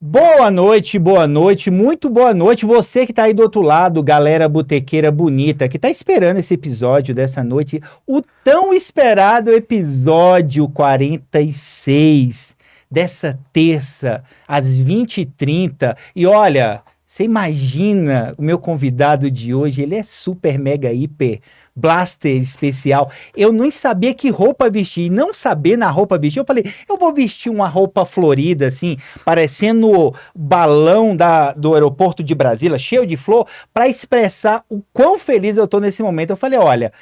Boa noite, muito boa noite. Você que tá aí do outro lado, galera botequeira bonita, que tá esperando esse episódio dessa noite, o tão esperado episódio 46 dessa terça, às 20h30. E olha, você imagina o meu convidado de hoje, ele é super mega hiper blaster especial. Eu nem sabia que roupa vestir, não saber na roupa vestir. Eu falei, eu vou vestir uma roupa florida assim, parecendo o balão do aeroporto de Brasília, cheio de flor, para expressar o quão feliz eu tô nesse momento. Eu falei, olha,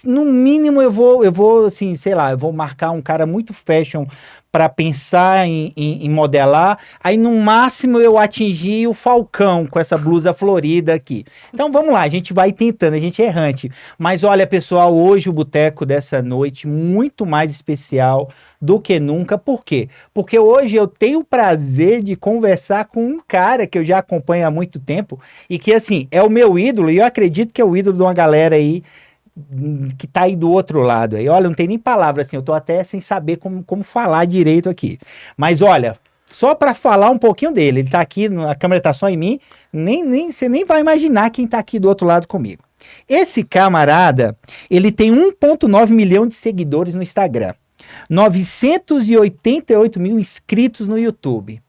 no mínimo eu vou assim, sei lá, eu vou marcar um cara muito fashion para pensar em modelar, aí no máximo eu atingi o Falcão com essa blusa florida aqui. Então vamos lá, a gente vai tentando, a gente é errante. Mas olha, pessoal, hoje o boteco dessa noite muito mais especial do que nunca. Por quê? Porque hoje eu tenho o prazer de conversar com um cara que eu já acompanho há muito tempo e que, assim, é o meu ídolo e eu acredito que é o ídolo de uma galera aí que tá aí do outro lado aí. Olha, não tem nem palavra, assim, eu tô até sem saber como falar direito aqui. Mas olha, só para falar um pouquinho dele, ele tá aqui, a câmera tá só em mim, você nem vai imaginar quem tá aqui do outro lado comigo. Esse camarada, ele tem 1,9 milhão de seguidores no Instagram, 988 mil inscritos no YouTube.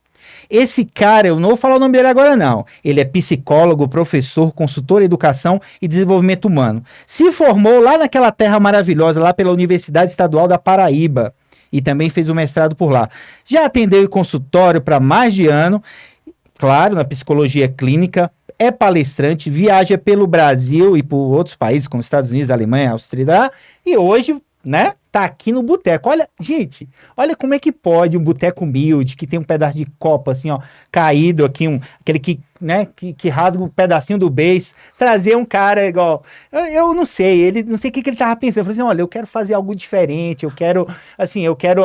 Esse cara, eu não vou falar o nome dele agora não, ele é psicólogo, professor, consultor em educação e desenvolvimento humano. Se formou lá naquela terra maravilhosa, lá pela Universidade Estadual da Paraíba, e também fez o mestrado por lá. Já atendeu em consultório para mais de ano, claro, na psicologia clínica, é palestrante, viaja pelo Brasil e por outros países, como Estados Unidos, Alemanha, Áustria, e hoje, né, tá aqui no boteco. Olha, gente, olha como é que pode um boteco humilde, que tem um pedaço de copo, assim, ó, caído aqui, aquele que, né, que rasga um pedacinho do beiço, trazer um cara igual, eu não sei, não sei o que ele tava pensando, eu falei assim, olha, eu quero fazer algo diferente, eu quero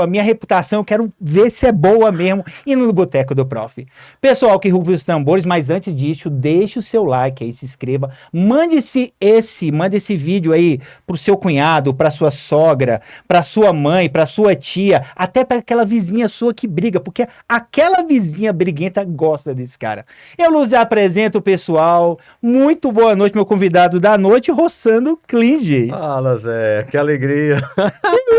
a minha reputação, eu quero ver se é boa mesmo, indo no boteco do prof. Pessoal que rufa os tambores, mas antes disso, deixe o seu like aí, se inscreva, mande esse vídeo aí pro seu cunhado, pra sua sogra, pra sua mãe, pra sua tia, até pra aquela vizinha sua que briga, porque aquela vizinha briguenta gosta desse cara. Eu lhes apresento o pessoal. Muito boa noite, meu convidado da noite, Rossano Klinge. Fala, Zé, que alegria.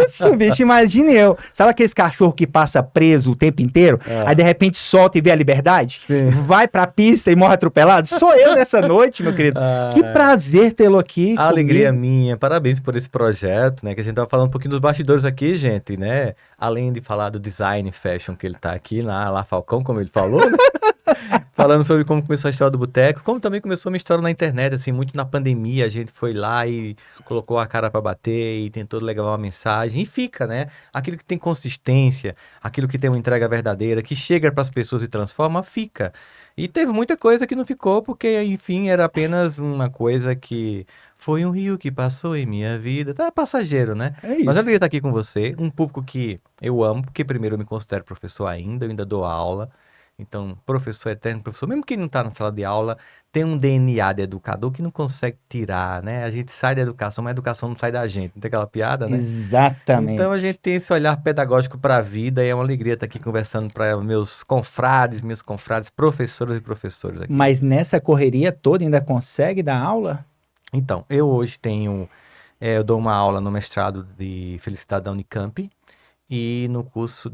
Isso, bicho, imagine eu. Sabe aqueles cachorro que passa preso o tempo inteiro? Aí Ah, de repente solta e vê a liberdade? sim. Vai pra pista e morre atropelado? Sou eu nessa noite, meu querido. Que Ah, prazer tê-lo aqui a alegria é comigo. minha. Parabéns por esse projeto, né? Que a gente tava falando um pouquinho dos bastidores aqui, gente, né? Além de falar do design fashion que ele tá aqui lá Falcão, como ele falou, né? Falando sobre como começou a história do boteco, como também começou a minha história na internet, assim, muito na pandemia, a gente foi lá e colocou a cara pra bater e tentou levar uma mensagem e fica, né? Aquilo que tem consistência, aquilo que tem uma entrega verdadeira, que chega pras pessoas e transforma, fica. E teve muita coisa que não ficou, porque, enfim, era apenas uma coisa que foi um rio que passou em minha vida, tá passageiro, né? É Mas eu isso. queria estar aqui com você, um público que eu amo, porque primeiro eu me considero professor ainda, eu ainda dou aula. Então, professor eterno, professor, mesmo que não está na sala de aula, tem um DNA de educador que não consegue tirar, né? A gente sai da educação, mas a educação não sai da gente. Não tem aquela piada, né? Então a Exatamente. gente tem esse olhar pedagógico para a vida e é uma alegria estar aqui conversando para meus confrades, meus confrades, professoras e professores aqui. Mas nessa correria toda ainda consegue dar aula? Então, eu hoje eu dou uma aula no mestrado de Felicidade da Unicamp e no curso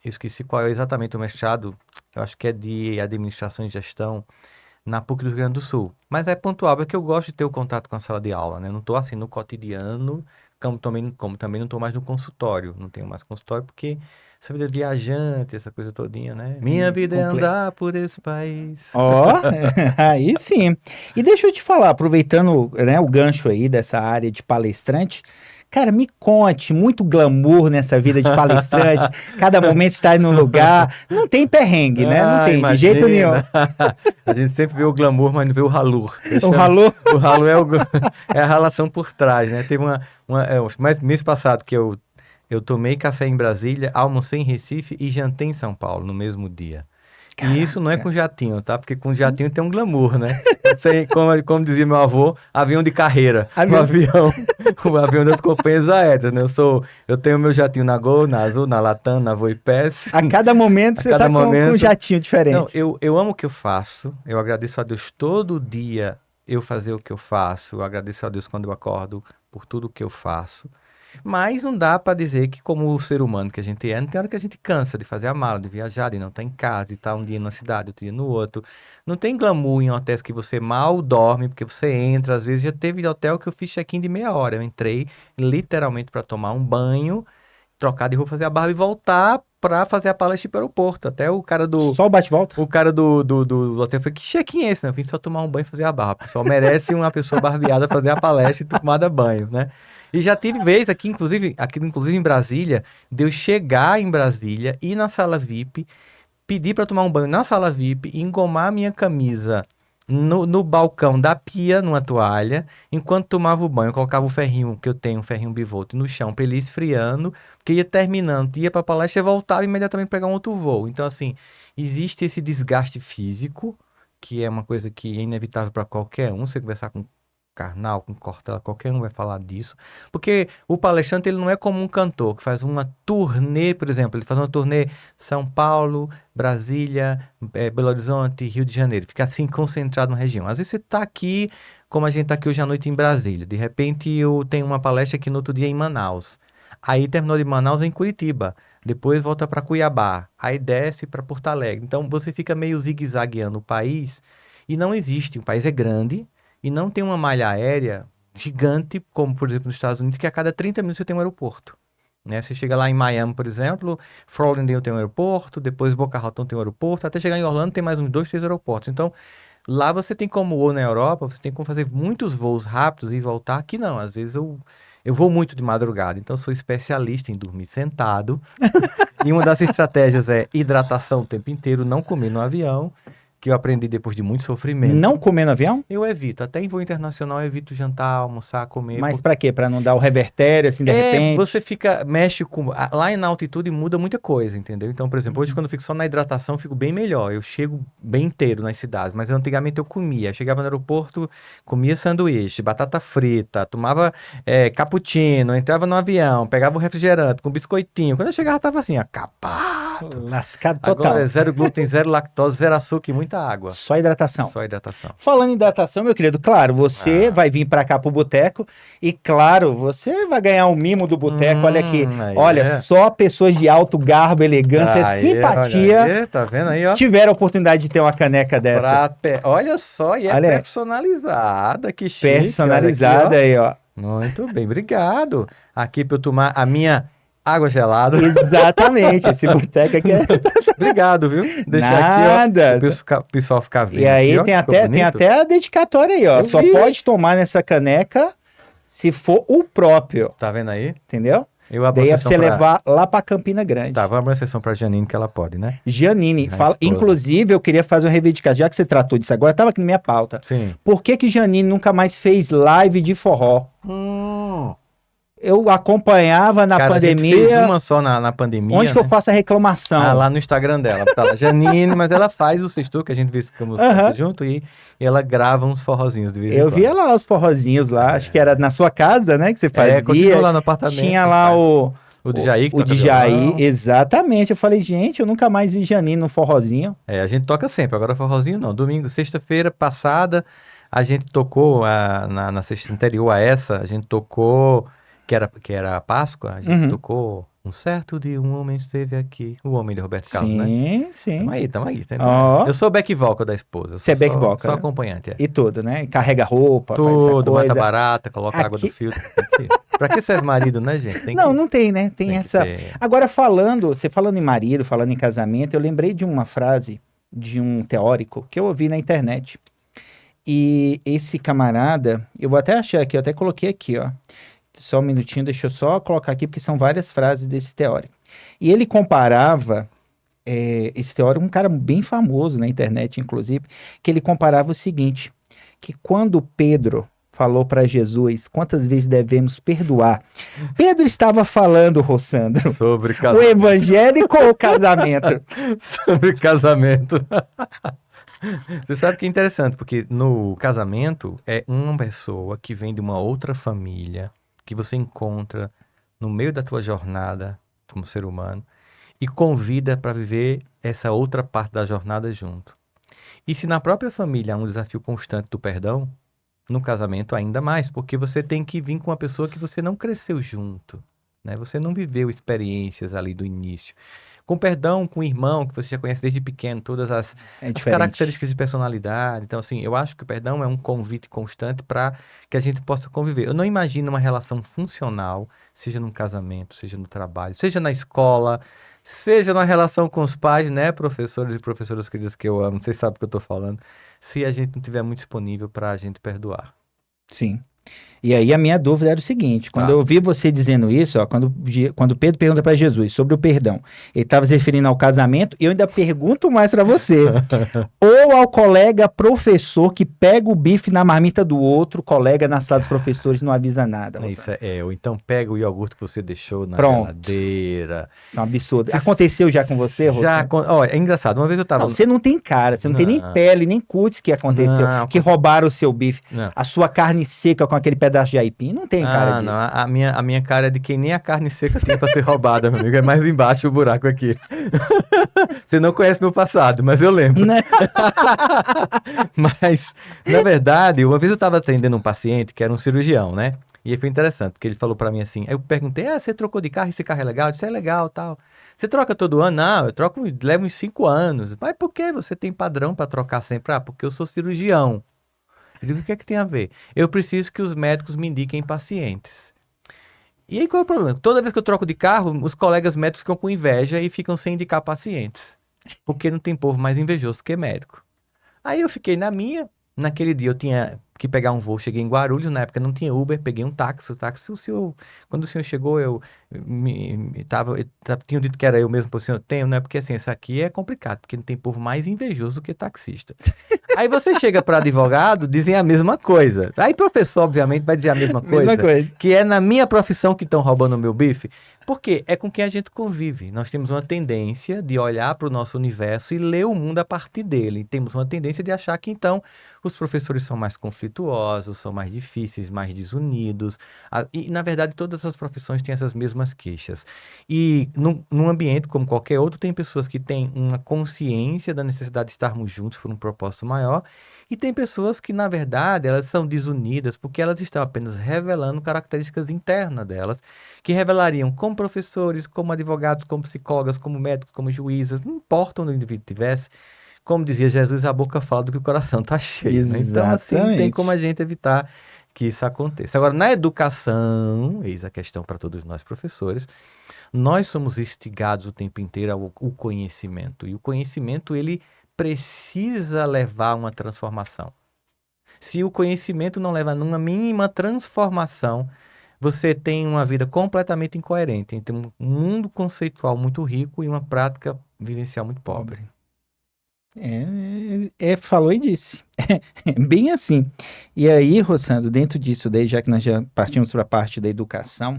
eu esqueci qual é exatamente o mestrado, eu acho que é de Administração e Gestão na PUC do Rio Grande do Sul. Mas é pontual, é que eu gosto de ter o contato com a sala de aula, né? Eu não estou assim no cotidiano, como também não estou mais no consultório, não tenho mais consultório porque essa vida é viajante, essa coisa todinha, né? Minha vida é Comple andar por esse país. Ó, aí sim. E deixa eu te falar, aproveitando, né, o gancho aí dessa área de palestrante, cara, me conte, muito glamour nessa vida de palestrante, cada momento está em um lugar, não tem perrengue, né? Não Ah, tem, de jeito nenhum. imagina! A gente sempre vê o glamour, mas não vê o halur. Eu O chamo, ralô, o halur é a relação por trás, né? Teve mas mês passado que eu tomei café em Brasília, almocei em Recife e jantei em São Paulo no mesmo dia. E isso não é com jatinho, tá? Porque com jatinho tem um glamour, né? Sei, como dizia meu avô, avião de carreira. O avião das companhias aéreas, né? Eu tenho meu jatinho na Gol, na Azul, na Latam, na Voipes. A cada momento você tá com um jatinho diferente. Não, eu amo o que eu faço. Eu agradeço a Deus todo dia eu fazer o que eu faço. Eu agradeço a Deus quando eu acordo por tudo que eu faço. Mas não dá para dizer que, como o ser humano que a gente é, não tem hora que a gente cansa de fazer a mala, de viajar, de não estar em casa, de estar um dia numa cidade, outro dia no outro. Não tem glamour em hotéis que você mal dorme, porque você entra. Às vezes já teve hotel que eu fiz check-in de meia hora. Eu entrei literalmente para tomar um banho, trocar de roupa, fazer a barba e voltar para fazer a palestra para o aeroporto. Até o cara do. Só o bate-volta? O cara do hotel falou: que check-in é esse? Eu vim só tomar um banho e fazer a barba. O pessoal merece uma pessoa barbeada fazer a palestra e tomada banho, né? E já tive vez aqui, inclusive em Brasília, de eu chegar em Brasília, ir na sala VIP, pedir para tomar um banho na sala VIP, engomar a minha camisa no balcão da pia, numa toalha, enquanto tomava o banho, eu colocava o ferrinho, que eu tenho, um ferrinho bivolto, no chão, para ele ir esfriando, porque ia terminando, ia para a palestra e voltava imediatamente pegar um outro voo. Então, assim, existe esse desgaste físico, que é uma coisa que é inevitável para qualquer um, você conversar com Karnal, com Cortella, qualquer um vai falar disso, porque o palestrante ele não é como um cantor que faz uma turnê, por exemplo, ele faz uma turnê São Paulo, Brasília, Belo Horizonte, Rio de Janeiro, fica assim concentrado na região. Às vezes você está aqui, como a gente está aqui hoje à noite em Brasília, de repente eu tenho uma palestra aqui no outro dia em Manaus, aí terminou de Manaus em Curitiba, depois volta para Cuiabá, aí desce para Porto Alegre, então você fica meio zigue-zagueando o país, e não existe, o país é grande, e não tem uma malha aérea gigante, como por exemplo nos Estados Unidos, que a cada 30 minutos você tem um aeroporto. Né? Você chega lá em Miami, por exemplo, Florida tem um aeroporto, depois Boca Raton tem um aeroporto, até chegar em Orlando tem mais uns 2, 3 aeroportos. Então, lá você tem como, ou na Europa, você tem como fazer muitos voos rápidos e voltar. Aqui não, às vezes eu vou muito de madrugada, então sou especialista em dormir sentado. E uma das estratégias é hidratação o tempo inteiro, não comer no avião, que eu aprendi depois de muito sofrimento. Não comer no avião? Eu evito. Até em voo internacional eu evito jantar, almoçar, comer. Mas pra quê? Pra não dar o revertério, assim, de repente? Você mexe com... Lá na altitude muda muita coisa, entendeu? Então, por exemplo, hoje quando eu fico só na hidratação, eu fico bem melhor. Eu chego bem inteiro nas cidades. Mas antigamente eu comia. Eu chegava no aeroporto, comia sanduíche, batata frita, tomava cappuccino, entrava no avião, pegava o refrigerante com biscoitinho. Quando eu chegava, tava assim, acabado. Lascado total. Agora é zero glúten, zero lactose, zero açúcar e muita água. Só hidratação. Só hidratação. Falando em hidratação, meu querido, claro, você vai vir pra cá pro boteco e, claro, você vai ganhar um mimo do boteco. Olha aqui, olha, só pessoas de alto garbo, elegância, simpatia. Olha aí, tá vendo aí, ó? Tiveram a oportunidade de ter uma caneca dessa. Olha só, e olha, personalizada, que chique. Personalizada aqui, ó. Muito bem, obrigado. Aqui pra eu tomar a minha água gelada. Exatamente, esse boteco aqui é... Obrigado, viu? Nada. Aqui, ó, o pessoal ficar vendo. E aí aqui, ó, tem até a dedicatória aí, ó. Só pode tomar nessa caneca se for o próprio. Tá vendo aí? Entendeu? Daí é pra você levar lá pra Campina Grande. Tá, vamos abrir uma sessão pra Janine que ela pode, né? Janine, inclusive eu queria fazer um reivindicação, já que você tratou disso agora, tava aqui na minha pauta. Sim. Por que Janine nunca mais fez live de forró? Eu acompanhava na pandemia. A gente fez uma só na pandemia. Onde que eu faço a reclamação? Lá no Instagram dela. Tá lá, Janine, mas ela faz o sexto, que a gente vê como junto, e ela grava uns forrozinhos de vez em quando. Eu via lá os forrozinhos lá, acho que era na sua casa, né, que você fazia. Continua lá no apartamento. Tinha lá o Djaí, o Djaí, exatamente. Eu falei, gente, eu nunca mais vi Janine no forrozinho. A gente toca sempre, agora forrozinho não. Domingo, sexta-feira passada, a gente tocou, na sexta anterior a essa, a gente tocou... Que era a Páscoa, a gente tocou Um Certo Dia, um Homem Esteve Aqui. O Homem de Roberto Carlos, né? Sim. Tamo aí. Eu sou back vocal da esposa. Você é back vocal, só acompanhante. E tudo, né? Carrega roupa, tudo, faz essa coisa. Mata barata, coloca água do filtro. Pra que serve marido, né, gente? Não tem, né? Tem essa... Agora, você falando em marido, falando em casamento, eu lembrei de uma frase de um teórico que eu ouvi na internet. E esse camarada, eu vou até achar aqui, eu até coloquei aqui, ó. Só um minutinho, deixa eu só colocar aqui, porque são várias frases desse teórico. E ele comparava, esse teórico, um cara bem famoso na internet, inclusive, que ele comparava o seguinte, que quando Pedro falou para Jesus, quantas vezes devemos perdoar? Pedro estava falando, Rossandro, Sobre o casamento. evangélico ou o casamento? Sobre casamento. Você sabe que é interessante, porque no casamento é uma pessoa que vem de uma outra família, que você encontra no meio da tua jornada como ser humano e convida para viver essa outra parte da jornada junto. E se na própria família há um desafio constante do perdão, no casamento ainda mais, porque você tem que vir com uma pessoa que você não cresceu junto, né? Você não viveu experiências ali do início. Com perdão, com o irmão que você já conhece desde pequeno, todas É as diferente. características de personalidade. Então, assim, eu acho que o perdão é um convite constante para que a gente possa conviver. Eu não imagino uma relação funcional, seja num casamento, seja no trabalho, seja na escola, seja na relação com os pais, né, professores e professoras queridas que eu amo, vocês sabem o que eu tô falando, se a gente não tiver muito disponível para a gente perdoar. Sim. E aí a minha dúvida era o seguinte, quando eu Tá. ouvi você dizendo isso, ó, quando Pedro pergunta para Jesus sobre o perdão, ele estava se referindo ao casamento, e eu ainda pergunto mais para você, ou ao colega professor que pega o bife na marmita do outro, colega na sala dos professores não avisa nada, Isso Rossandro. ou então pega o iogurte que você deixou na Pronto. geladeira. Isso é um absurdo. Você Aconteceu já com você, Rossandro? Ó, é engraçado, uma vez eu tava. Não, você não tem cara, você não tem nem Não, pele, nem cutis que aconteceu, não, que roubaram o seu bife, não. a sua carne seca com aquele pedaço de aipim, não tem cara Não, disso. a minha cara é de quem nem a carne seca tinha pra ser roubada, meu amigo. É mais embaixo o buraco aqui. Você não conhece meu passado, mas eu lembro. Né? Mas, na verdade, uma vez eu estava atendendo um paciente que era um cirurgião, né? E aí foi interessante, porque ele falou pra mim assim, aí eu perguntei, você trocou de carro, esse carro é legal? Eu disse, é legal, tal. Você troca todo ano? Não, eu troco, levo uns 5 anos. Mas por que você tem padrão pra trocar sempre? Ah, porque eu sou cirurgião. Eu digo, o que é que tem a ver? Eu preciso que os médicos me indiquem pacientes. E aí qual é o problema? Toda vez que eu troco de carro, os colegas médicos ficam com inveja e ficam sem indicar pacientes. Porque não tem povo mais invejoso que médico. Aí eu fiquei na minha. Naquele dia eu tinha que pegar um voo. Cheguei em Guarulhos, na época não tinha Uber, peguei um táxi. O táxi, quando o senhor chegou, tinha dito que era eu mesmo, para o senhor, tenho, né? Porque assim, isso aqui é complicado, porque não tem povo mais invejoso do que taxista. Aí você chega para advogado, dizem a mesma coisa. Aí professor, obviamente, vai dizer a mesma Mesma coisa, coisa. que é na minha profissão que estão roubando o meu bife. Porque é com quem a gente convive. Nós temos uma tendência de olhar para o nosso universo e ler o mundo a partir dele. Temos uma tendência de achar que, então, os professores são mais conflituosos, são mais difíceis, mais desunidos. E, na verdade, todas as profissões têm essas mesmas queixas. E, num ambiente como qualquer outro, tem pessoas que têm uma consciência da necessidade de estarmos juntos por um propósito maior. E tem pessoas que, na verdade, elas são desunidas porque elas estão apenas revelando características internas delas que revelariam como professores, como advogados, como psicólogas, como médicos, como juízes, não importa onde o indivíduo estivesse, como dizia Jesus, a boca fala do que o coração está cheio, né? Então, assim, não tem como a Exatamente. gente evitar que isso aconteça. Agora, na educação, eis a questão para todos nós professores, nós somos instigados o tempo inteiro ao conhecimento, e o conhecimento, ele precisa levar a uma transformação. Se o conhecimento não leva a uma mínima transformação, você tem uma vida completamente incoerente entre um mundo conceitual muito rico e uma prática vivencial muito pobre. Falou e disse. Bem assim. E aí, Rossandro, dentro disso daí, já que nós já partimos para a parte da educação,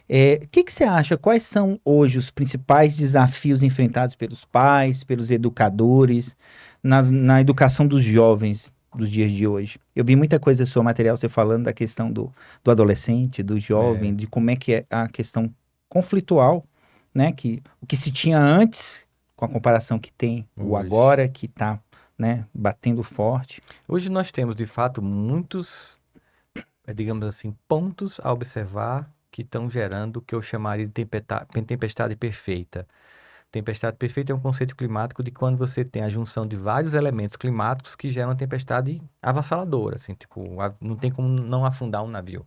o que você acha? Quais são hoje os principais desafios enfrentados pelos pais, pelos educadores, na educação dos jovens dos dias de hoje? Eu vi muita coisa no seu material, você falando da questão do adolescente, do É, jovem, de como é que é a questão conflitual, né? Que o que se tinha antes, com a comparação que tem o hoje. agora, que está, né, batendo forte. Hoje nós temos, de fato, muitos, digamos assim, pontos a observar que estão gerando o que eu chamaria de tempestade perfeita. Tempestade perfeita é um conceito climático de quando você tem a junção de vários elementos climáticos que geram uma tempestade avassaladora, assim, tipo, não tem como não afundar um navio.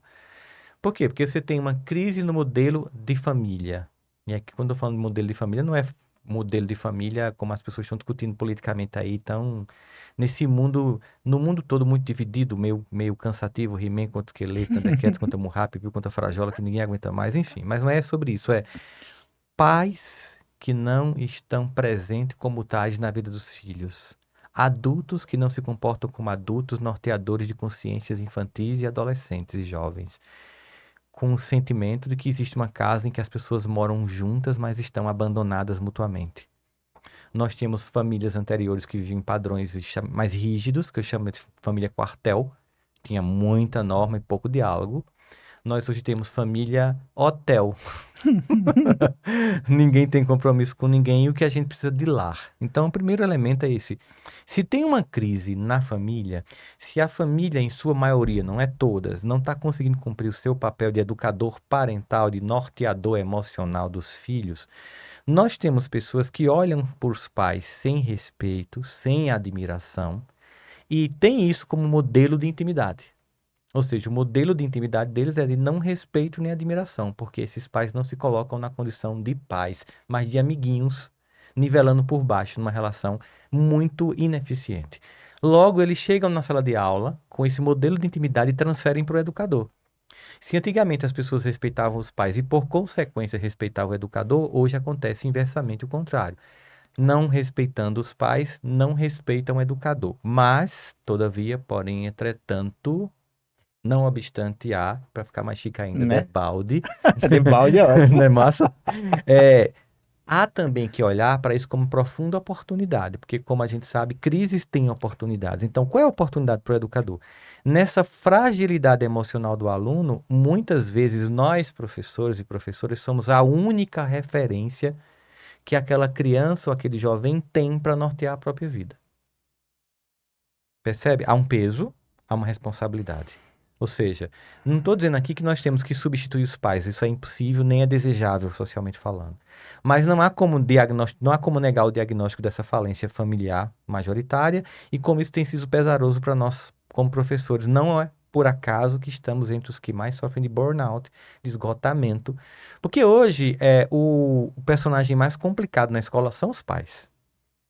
Por quê? Porque você tem uma crise no modelo de família. E aqui, quando eu falo de modelo de família, não é modelo de família como as pessoas estão discutindo politicamente aí, então, nesse mundo, no mundo todo muito dividido, meio cansativo, He-Man contra Esqueleto, Thundercats contra Murrap, Piu contra Frajola, que ninguém aguenta mais, enfim. Mas não é sobre isso, é pais que não estão presentes como tais na vida dos filhos. adultos que não se comportam como adultos, norteadores de consciências infantis e adolescentes e jovens, com o sentimento de que existe uma casa em que as pessoas moram juntas, mas estão abandonadas mutuamente. Nós tínhamos famílias anteriores que viviam em padrões mais rígidos, que eu chamo de família quartel, tinha muita norma e pouco diálogo. Nós hoje temos família hotel. Ninguém tem compromisso com ninguém e o que a gente precisa de lar. Então, o primeiro elemento é esse. Se tem uma crise na família, se a família, em sua maioria, não é todas, não está conseguindo cumprir o seu papel de educador parental, de norteador emocional dos filhos, nós temos pessoas que olham para os pais sem respeito, sem admiração, e tem isso como modelo de intimidade. Ou seja, o modelo de intimidade deles é de não respeito nem admiração, porque esses pais não se colocam na condição de pais, mas de amiguinhos, nivelando por baixo, numa relação muito ineficiente. Logo, eles chegam na sala de aula com esse modelo de intimidade e transferem para o educador. Se antigamente as pessoas respeitavam os pais e, por consequência, respeitavam o educador, hoje acontece inversamente o contrário. Não respeitando os pais, não respeitam o educador. Mas, todavia, porém, entretanto, não obstante há, para ficar mais chique ainda, Né? debalde, Debalde é ótimo. não é massa? Há também que olhar para isso como profunda oportunidade, porque, como a gente sabe, crises têm oportunidades. Então, qual é a oportunidade para o educador? Nessa fragilidade emocional do aluno, muitas vezes nós, professores e professoras, somos a única referência que aquela criança ou aquele jovem tem para nortear a própria vida. Percebe? Há um peso, há uma responsabilidade. Ou seja, não estou dizendo aqui que nós temos que substituir os pais, isso é impossível, nem é desejável socialmente falando. Mas não há como negar o diagnóstico dessa falência familiar majoritária e como isso tem sido pesaroso para nós como professores. Não é por acaso que estamos entre os que mais sofrem de burnout, de esgotamento, porque hoje o personagem mais complicado na escola são os pais.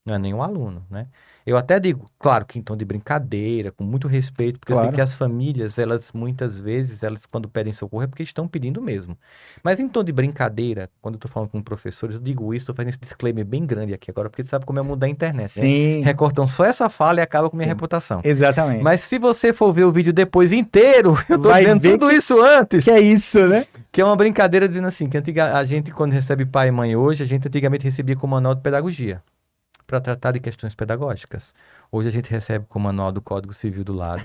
Não é nem o aluno, né? Eu até digo, claro que em tom de brincadeira, com muito respeito, porque eu sei Claro. que as famílias, elas muitas vezes, elas quando pedem socorro é porque estão pedindo mesmo. Mas em tom de brincadeira, quando eu tô falando com professores, eu digo isso, tô fazendo esse disclaimer bem grande aqui agora, porque tu sabe como é o mundo da internet, né? Sim, Recortam só essa fala e acaba com minha sim. reputação. Exatamente. Mas se você for ver o vídeo depois inteiro, eu tô Vai dizendo ver tudo isso antes. Que é isso, né? Que é uma brincadeira dizendo assim, que a gente quando recebe pai e mãe hoje, a gente antigamente recebia com manual de pedagogia para tratar de questões pedagógicas. Hoje a gente recebe com o manual do Código Civil do lado,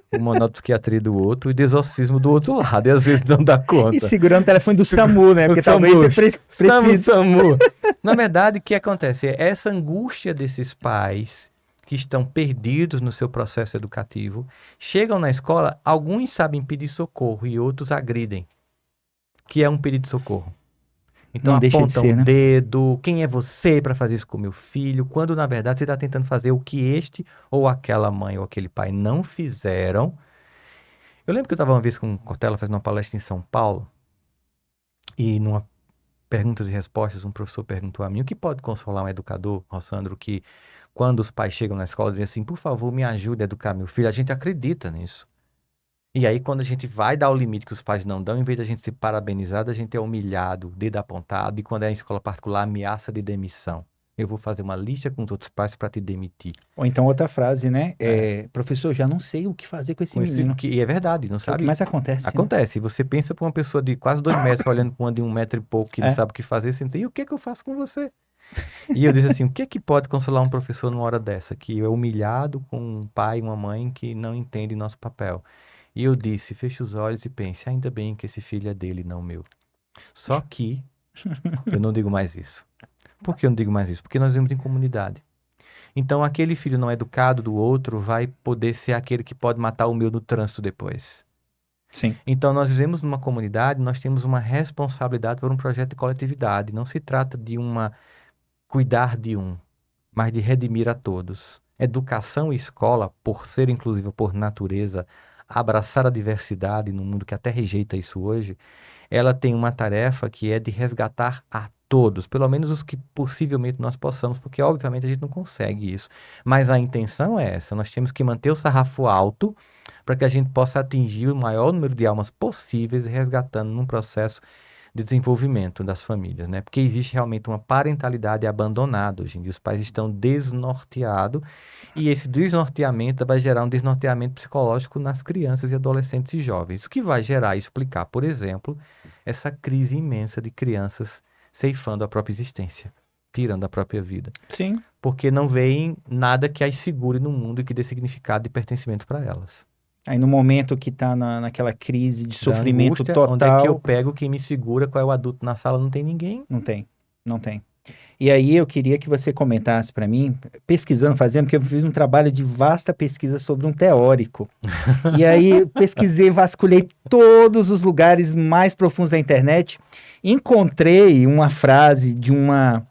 o manual de psiquiatria do outro e de exorcismo do outro lado, e às vezes não dá conta. E segurando o telefone do SAMU, né? O Porque SAMU. talvez você precise. SAMU. Na verdade, o que acontece? É essa angústia desses pais que estão perdidos no seu processo educativo, chegam na escola, alguns sabem pedir socorro e outros agridem, que é um pedido de socorro. Então Não deixa de apontam ser, o né? dedo, quem é você para fazer isso com meu filho? Quando na verdade você está tentando fazer o que este ou aquela mãe ou aquele pai não fizeram. Eu lembro que eu estava uma vez com o Cortella fazendo uma palestra em São Paulo e numa perguntas e respostas um professor perguntou a mim o que pode consolar um educador, Rossandro, que quando os pais chegam na escola dizem assim, por favor, me ajude a educar meu filho. A gente acredita nisso. E aí, quando a gente vai dar o limite que os pais não dão, em vez de a gente ser parabenizado, a gente é humilhado, dedo apontado, e quando é em escola particular, ameaça de demissão. Eu vou fazer uma lista com os outros pais para te demitir. Ou então outra frase, né? Professor, eu já não sei o que fazer com esse menino. E é verdade, não Que é o que sabe? mais acontece, né? Acontece. Você pensa para uma pessoa de quase 2 metros, olhando para uma de 1 metro e pouco, que não É. sabe o que fazer, você diz, e o que é que eu faço com você? E eu disse assim, o que é que pode consolar um professor numa hora dessa? Que é humilhado com um pai e uma mãe que não entendem nosso papel. E eu disse, feche os olhos e pense, ainda bem que esse filho é dele, não meu. Só que eu não digo mais isso. Por que eu não digo mais isso? Porque nós vivemos em comunidade. Então aquele filho não educado do outro vai poder ser aquele que pode matar o meu no trânsito depois. Sim. Então nós vivemos numa comunidade, nós temos uma responsabilidade por um projeto de coletividade. Não se trata de cuidar de um, mas de redimir a todos. Educação e escola, por ser inclusiva por natureza, abraçar a diversidade no mundo que até rejeita isso hoje, ela tem uma tarefa que é de resgatar a todos, pelo menos os que possivelmente nós possamos, porque obviamente a gente não consegue isso. Mas a intenção é essa, nós temos que manter o sarrafo alto para que a gente possa atingir o maior número de almas possíveis, resgatando num processo de desenvolvimento das famílias, né? Porque existe realmente uma parentalidade abandonada hoje em dia. Os pais estão desnorteados e esse desnorteamento vai gerar um desnorteamento psicológico nas crianças e adolescentes e jovens. O que vai gerar e explicar, por exemplo, essa crise imensa de crianças ceifando a própria existência, tirando a própria vida. Sim. Porque não veem nada que as segure no mundo e que dê significado e pertencimento para elas. Aí no momento que tá naquela crise de Da sofrimento angústia, onde é que eu total, pego quem me segura? Qual é o adulto na sala? Não tem ninguém. não tem, não tem. E aí eu queria que você comentasse para mim, pesquisando, fazendo, porque eu fiz um trabalho de vasta pesquisa sobre um teórico. E aí pesquisei, vasculhei todos os lugares mais profundos da internet, encontrei uma frase de uma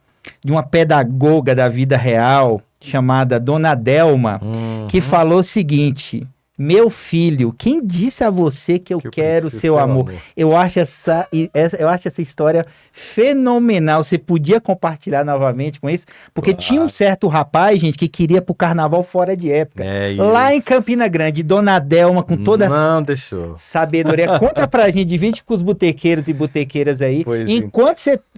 pedagoga da vida real, chamada Dona Delma, que Uhum. falou o seguinte: meu filho, quem disse a você que eu Que eu quero preciso seu seu amor? Eu acho essa história fenomenal. Você podia compartilhar novamente com isso? Porque tinha um Claro. certo rapaz, gente, que queria pro carnaval fora de época. É Lá em isso. Campina Grande, Dona Delma, com toda a Não deixou. sabedoria, conta pra gente, divide com os botequeiros e botequeiras aí. Pois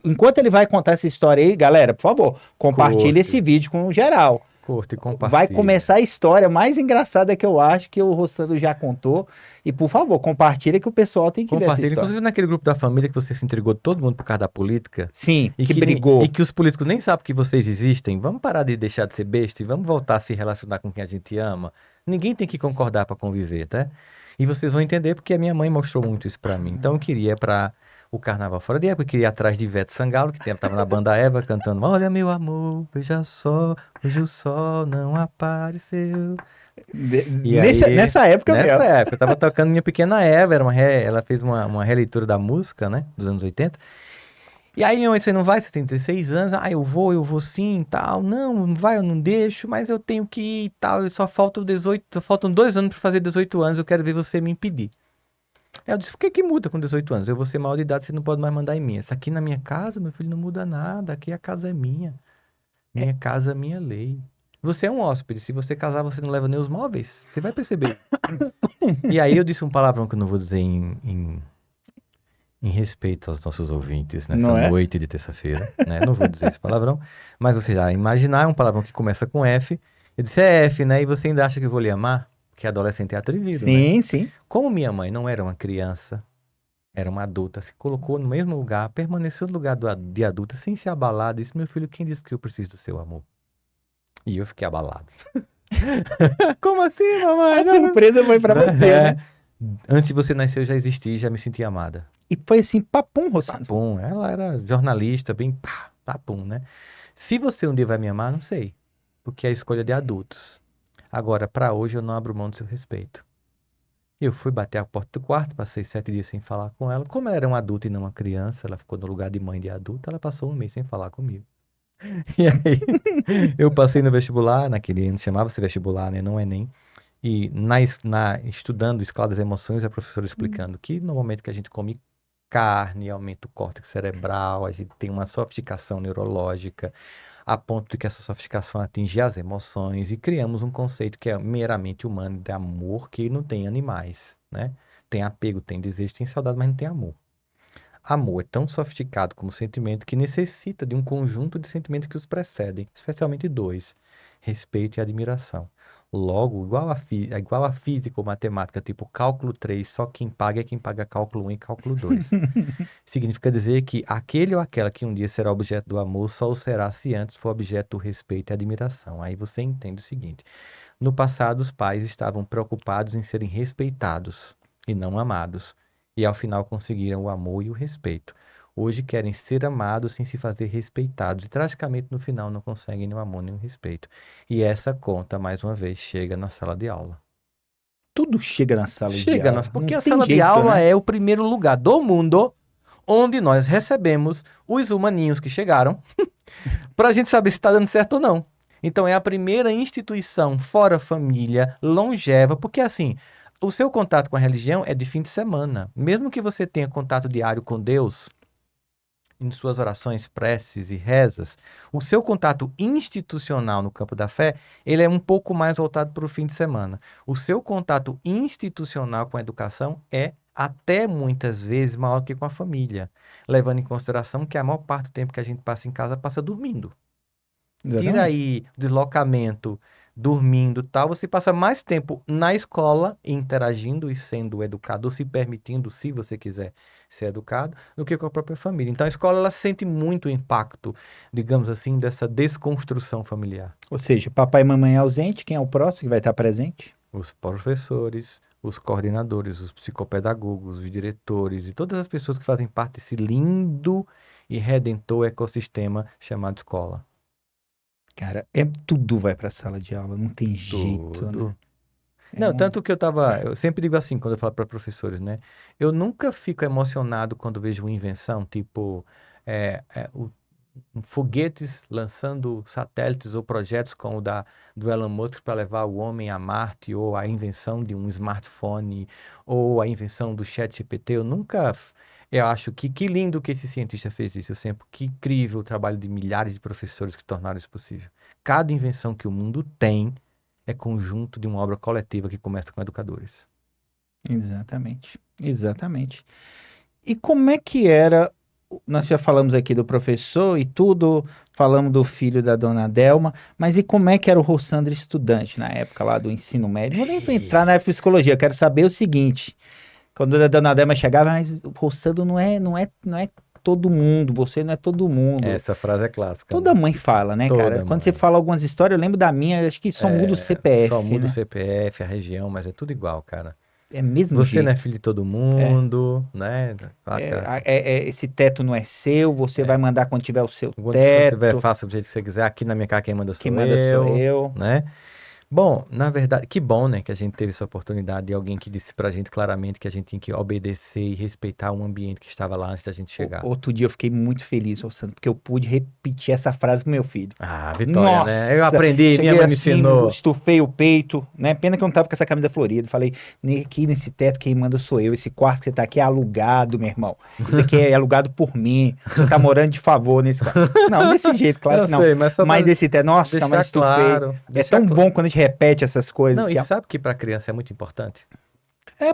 Enquanto ele vai contar essa história aí, galera, por favor, compartilhe Curte. esse vídeo com o geral. Curte e compartilha. Vai começar a história mais engraçada que eu acho que o Rossandro já contou. E, por favor, compartilha que o pessoal tem que ver essa Compartilha. história. Inclusive naquele grupo da família que você se entregou todo mundo por causa da política. Sim, E que que brigou. E que os políticos nem sabem que vocês existem. Vamos parar de deixar de ser besta e vamos voltar a se relacionar com quem a gente ama. Ninguém tem que concordar para conviver, tá? E vocês vão entender porque a minha mãe mostrou muito isso para mim. Então eu queria para o Carnaval Fora de Época, eu queria ir atrás de Ivete Sangalo, que estava na banda Eva cantando Olha meu amor, veja só, hoje o sol não apareceu. E aí, Nessa época nessa mesmo. época, eu tava tocando Minha Pequena Eva, ela fez uma releitura da música, né, dos anos 80. E aí minha mãe, você não vai, você tem 16 anos, eu vou sim, tal, não vai, eu não deixo, mas eu tenho que ir e tal, só faltam 2 anos para fazer 18 anos, eu quero ver você me impedir. Aí eu disse, por que que muda com 18 anos? Eu vou ser maior de idade, você não pode mais mandar em mim. Isso aqui na minha casa, meu filho, não muda nada, aqui a casa é minha. Minha casa, minha lei. Você é um hóspede. Se você casar, você não leva nem os móveis. Você vai perceber. E aí eu disse um palavrão que eu não vou dizer em respeito aos nossos ouvintes nessa Não é? noite de terça-feira, né? Não vou dizer esse palavrão. Mas você já imaginar, é um palavrão que começa com F. Eu disse, é F, né? E você ainda acha que eu vou lhe amar? Porque adolescente é atrevido, né? Sim, sim. Como minha mãe não era uma criança, era uma adulta, se colocou no mesmo lugar, permaneceu no lugar de adulta, sem se abalar, disse, meu filho, quem disse que eu preciso do seu amor? E eu fiquei abalado. Como assim, mamãe? A surpresa foi pra você, É. né? Antes de você nascer, eu já existi, já me senti amada. E foi assim, papum, Rossandro. Papum, ela era jornalista, bem papum, né? Se você um dia vai me amar, não sei, porque é a escolha de adultos. Agora, pra hoje, eu não abro mão do seu respeito. Eu fui bater a porta do quarto, passei 7 dias sem falar com ela. Como ela era uma adulta e não uma criança, ela ficou no lugar de mãe de adulta, ela passou um mês sem falar comigo. E aí, eu passei no vestibular, naquele ano chamava-se vestibular, né? Não Enem. E estudando Escala das Emoções, a professora explicando que no momento que a gente come carne, aumenta o córtex cerebral, a gente tem uma sofisticação neurológica, a ponto de que essa sofisticação atinge as emoções e criamos um conceito que é meramente humano de amor que não tem animais, né? Tem apego, tem desejo, tem saudade, mas não tem amor. Amor é tão sofisticado como sentimento que necessita de um conjunto de sentimentos que os precedem, especialmente dois: respeito e admiração. Logo, igual a física ou matemática, tipo cálculo 3, só quem paga é quem paga cálculo 1 e cálculo 2. Significa dizer que aquele ou aquela que um dia será objeto do amor só o será se antes for objeto do respeito e admiração. Aí você entende o seguinte: no passado, os pais estavam preocupados em serem respeitados e não amados, e ao final conseguiram o amor e o respeito. Hoje querem ser amados sem se fazer respeitados, e tragicamente no final não conseguem nem o amor nem o respeito. E essa conta, mais uma vez, chega na sala de aula. Tudo chega na sala de Chega aula. porque Não a tem sala de jeito, aula né? é o primeiro lugar do mundo onde nós recebemos os humaninhos que chegaram para a gente saber se está dando certo ou não. Então é a primeira instituição fora família, longeva, porque assim, o seu contato com a religião é de fim de semana. Mesmo que você tenha contato diário com Deus, em suas orações, preces e rezas, o seu contato institucional no campo da fé, ele é um pouco mais voltado para o fim de semana. O seu contato institucional com a educação é até muitas vezes maior que com a família, levando em consideração que a maior parte do tempo que a gente passa em casa passa dormindo. Tira Exatamente. aí deslocamento, dormindo, tal, você passa mais tempo na escola interagindo e sendo educado, ou se permitindo, se você quiser ser educado, do que com a própria família. Então a escola ela sente muito o impacto, digamos assim, dessa desconstrução familiar. Ou seja, papai e mamãe ausente, quem é o próximo que vai estar presente? Os professores, os coordenadores, os psicopedagogos, os diretores e todas as pessoas que fazem parte desse lindo e redentor ecossistema chamado escola. Cara, tudo vai para a sala de aula, não tem jeito, né? Tudo. É Não, um, tanto que eu sempre digo assim, quando eu falo para professores, né? Eu nunca fico emocionado quando vejo uma invenção, tipo, é, é, o- foguetes lançando satélites ou projetos como o do Elon Musk para levar o homem a Marte, ou a invenção de um smartphone, ou a invenção do ChatGPT. Eu acho que lindo que esse cientista fez isso. Eu sempre, que incrível o trabalho de milhares de professores que tornaram isso possível. Cada invenção que o mundo tem é conjunto de uma obra coletiva que começa com educadores. exatamente, exatamente. E como é que era? Nós já falamos aqui do professor e tudo, falamos do filho da dona Delma, mas e como é que era o Rossandro estudante na época lá do ensino médio? Não vou nem entrar na psicologia, eu quero saber o seguinte: quando a dona Delma chegava, mas o Rossandro não é todo mundo, você não é todo mundo. Essa frase é clássica, Toda né? mãe fala, né, cara? Toda Quando você mãe. fala algumas histórias, eu lembro da minha, acho que só muda o Só CPF, muda o né? CPF, a região, mas é tudo igual, cara. É mesmo Você não é jeito. filho de todo É. mundo, né? Esse teto não é seu, você vai mandar quando tiver o seu Quando se você tiver, teto, faça do jeito que você quiser. Aqui na minha casa quem manda quem sou manda sou eu, eu. né? Bom, na verdade, que bom, né, que a gente teve essa oportunidade de alguém que disse pra gente claramente que a gente tinha que obedecer e respeitar o ambiente que estava lá antes da gente chegar. Outro dia eu fiquei muito feliz, Rossandro, porque eu pude repetir essa frase pro meu filho. Ah, Vitória, né? Eu Nossa, aprendi, minha cheguei mãe me assim, ensinou. estufei o peito, né? Pena que eu não tava com essa camisa florida. Falei, Aqui nesse teto quem manda sou eu. Esse quarto que você tá aqui é alugado, meu irmão. Isso aqui é alugado por mim. Você tá morando de favor nesse quarto. Não, desse jeito, claro Eu que não. sei, mas só Mas para esse teto, nossa, deixar mas estufei. claro, É deixar tão claro. bom quando a gente repete essas coisas Não, que e sabe que para criança é muito importante?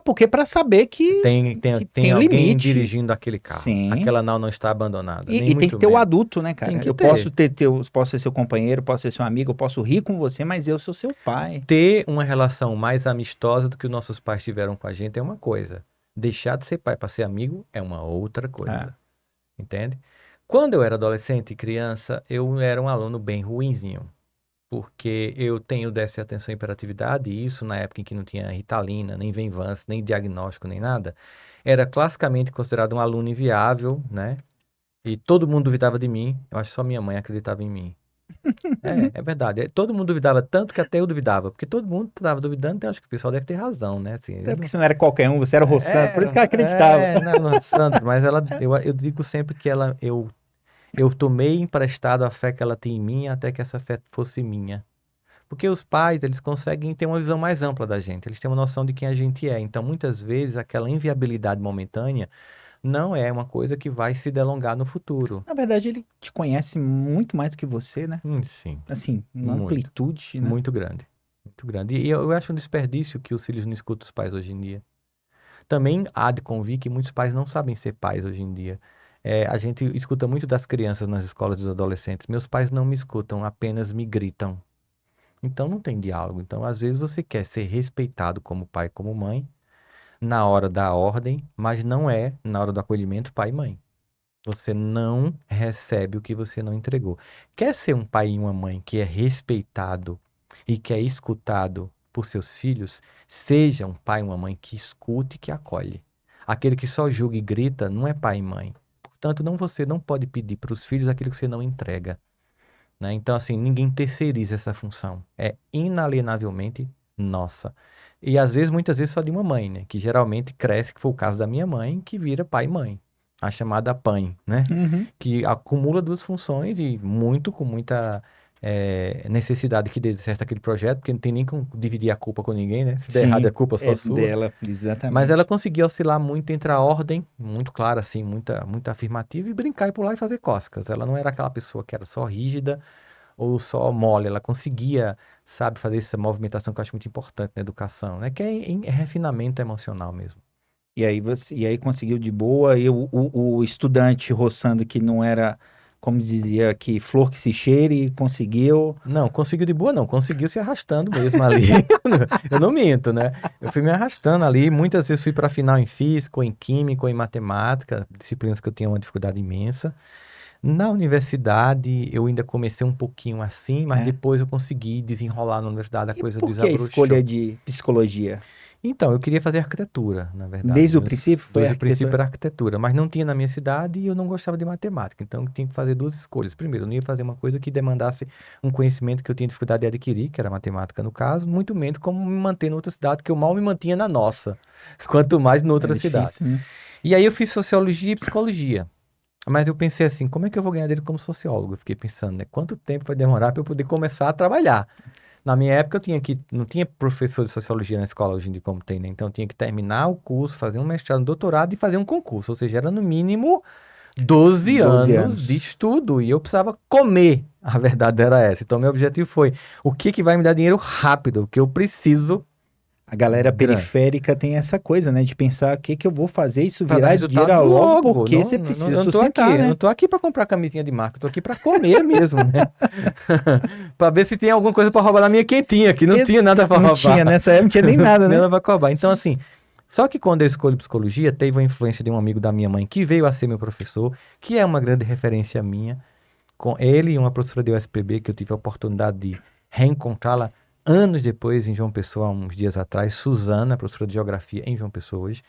porque para saber Tem que tem tem o alguém limite. dirigindo aquele carro. Sim. Aquela nau não está abandonada, nem E tem que muito ter o menos. adulto, né, Tem cara? que Eu posso ter. posso ser seu companheiro, posso ser seu amigo, eu posso rir com você, mas eu sou seu pai. Ter uma relação mais amistosa do que os nossos pais tiveram com a gente é uma coisa. Deixar de ser pai para ser amigo é uma outra É. coisa. Entende? Quando eu era adolescente e criança, eu era um aluno bem ruinzinho. Porque eu tenho déficit de atenção e hiperatividade, e isso na época em que não tinha Ritalina, nem Venvance, nem diagnóstico, nem nada, era classicamente considerado um aluno inviável, né? E todo mundo duvidava de mim, eu acho que só minha mãe acreditava em mim. É verdade. Todo mundo duvidava tanto que até eu duvidava, porque todo mundo estava duvidando, então eu acho que o pessoal deve ter razão, né? Assim, Até porque você não era qualquer um, você era o Rossandro, por isso que ela acreditava. não, Sandro, mas eu digo sempre que eu tomei emprestado a fé que ela tem em mim até que essa fé fosse minha. Porque os pais, eles conseguem ter uma visão mais ampla da gente, eles têm uma noção de quem a gente é. Então, muitas vezes, aquela inviabilidade momentânea não é uma coisa que vai se delongar no futuro. Na verdade, ele te conhece muito mais do que você, né? Sim, Assim, uma muito, amplitude, né? muito grande. Muito grande. E eu acho um desperdício que os filhos não escutam os pais hoje em dia. Também há de convir que muitos pais não sabem ser pais hoje em dia. A gente escuta muito das crianças nas escolas dos adolescentes. Meus pais não me escutam, apenas me gritam. Então não tem diálogo. Então, às vezes, você quer ser respeitado como pai, como mãe, na hora da ordem, mas não é na hora do acolhimento pai e mãe. Você não recebe o que você não entregou. Quer ser um pai e uma mãe que é respeitado e que é escutado por seus filhos? Seja um pai e uma mãe que escute e que acolhe. Aquele que só julga e grita não é pai e mãe. Portanto, você não pode pedir para os filhos aquilo que você não entrega, né? Então, assim, ninguém terceiriza essa função. É inalienavelmente nossa. E às vezes, muitas vezes, só de uma mãe, né? Que geralmente cresce, que foi o caso da minha mãe, que vira pai e mãe. A chamada PAM, né? Uhum. Que acumula duas funções e com muita necessidade que dê certo aquele projeto, porque não tem nem como dividir a culpa com ninguém, né? Se der errado, é Sim, culpa só é sua. dela, Mas ela exatamente. conseguiu oscilar muito entre a ordem, muito clara, assim, muita afirmativa, e brincar e pular e fazer cócegas. Ela não era aquela pessoa que era só rígida ou só mole, ela conseguia, sabe, fazer essa movimentação que eu acho muito importante na educação, né? Que é refinamento emocional mesmo. E aí conseguiu de boa, e o estudante roçando que não era, como dizia aqui, flor que se cheire, conseguiu. Não, conseguiu de boa não, conseguiu se arrastando mesmo ali. Eu não minto, né? Eu fui me arrastando ali, muitas vezes fui para final em física, ou em química, ou em matemática, disciplinas que eu tinha uma dificuldade imensa. Na universidade eu ainda comecei um pouquinho assim, mas É. depois eu consegui desenrolar na universidade, a E coisa por que a escolha desabrochou. de psicologia? Então, eu queria fazer arquitetura, na verdade. Desde o princípio foi Desde o princípio arquitetura? era arquitetura, mas não tinha na minha cidade e eu não gostava de matemática. Então, eu tinha que fazer duas escolhas. Primeiro, eu não ia fazer uma coisa que demandasse um conhecimento que eu tinha dificuldade de adquirir, que era matemática no caso, muito menos como me manter em outra cidade, que eu mal me mantinha na nossa, quanto mais em É outra cidade. difícil, né? E aí eu fiz sociologia e psicologia. Mas eu pensei assim, como é que eu vou ganhar dele como sociólogo? Eu fiquei pensando, né? Quanto tempo vai demorar para eu poder começar a trabalhar? Na minha época eu tinha que, não tinha professor de sociologia na escola hoje em dia como tem, né? Então eu tinha que terminar o curso, fazer um mestrado, um doutorado e fazer um concurso. Ou seja, era no mínimo 12 12 anos de anos. estudo e eu precisava comer. A verdade era essa. Então meu objetivo foi, o que que vai me dar dinheiro rápido? O que eu preciso A galera grande. periférica tem essa coisa, né? De pensar o que que eu vou fazer isso Para dar virar dinheiro resultado logo, logo. porque Não, você não, precisa eu não tô aqui, sustentar, eu não né? tô aqui para comprar camisinha de marca, eu tô aqui para comer mesmo, né? Para ver se tem alguma coisa para roubar na minha quentinha, que não E tinha nada para não tinha, roubar. nessa época não tinha nem nada, Nem né? ela vai roubar. Então, assim, só que quando eu escolhi psicologia, teve uma influência de um amigo da minha mãe que veio a ser meu professor, que é uma grande referência minha, com ele e uma professora de USPB, que eu tive a oportunidade de reencontrá-la anos depois em João Pessoa, uns dias atrás, Suzana, professora de geografia em João Pessoa hoje,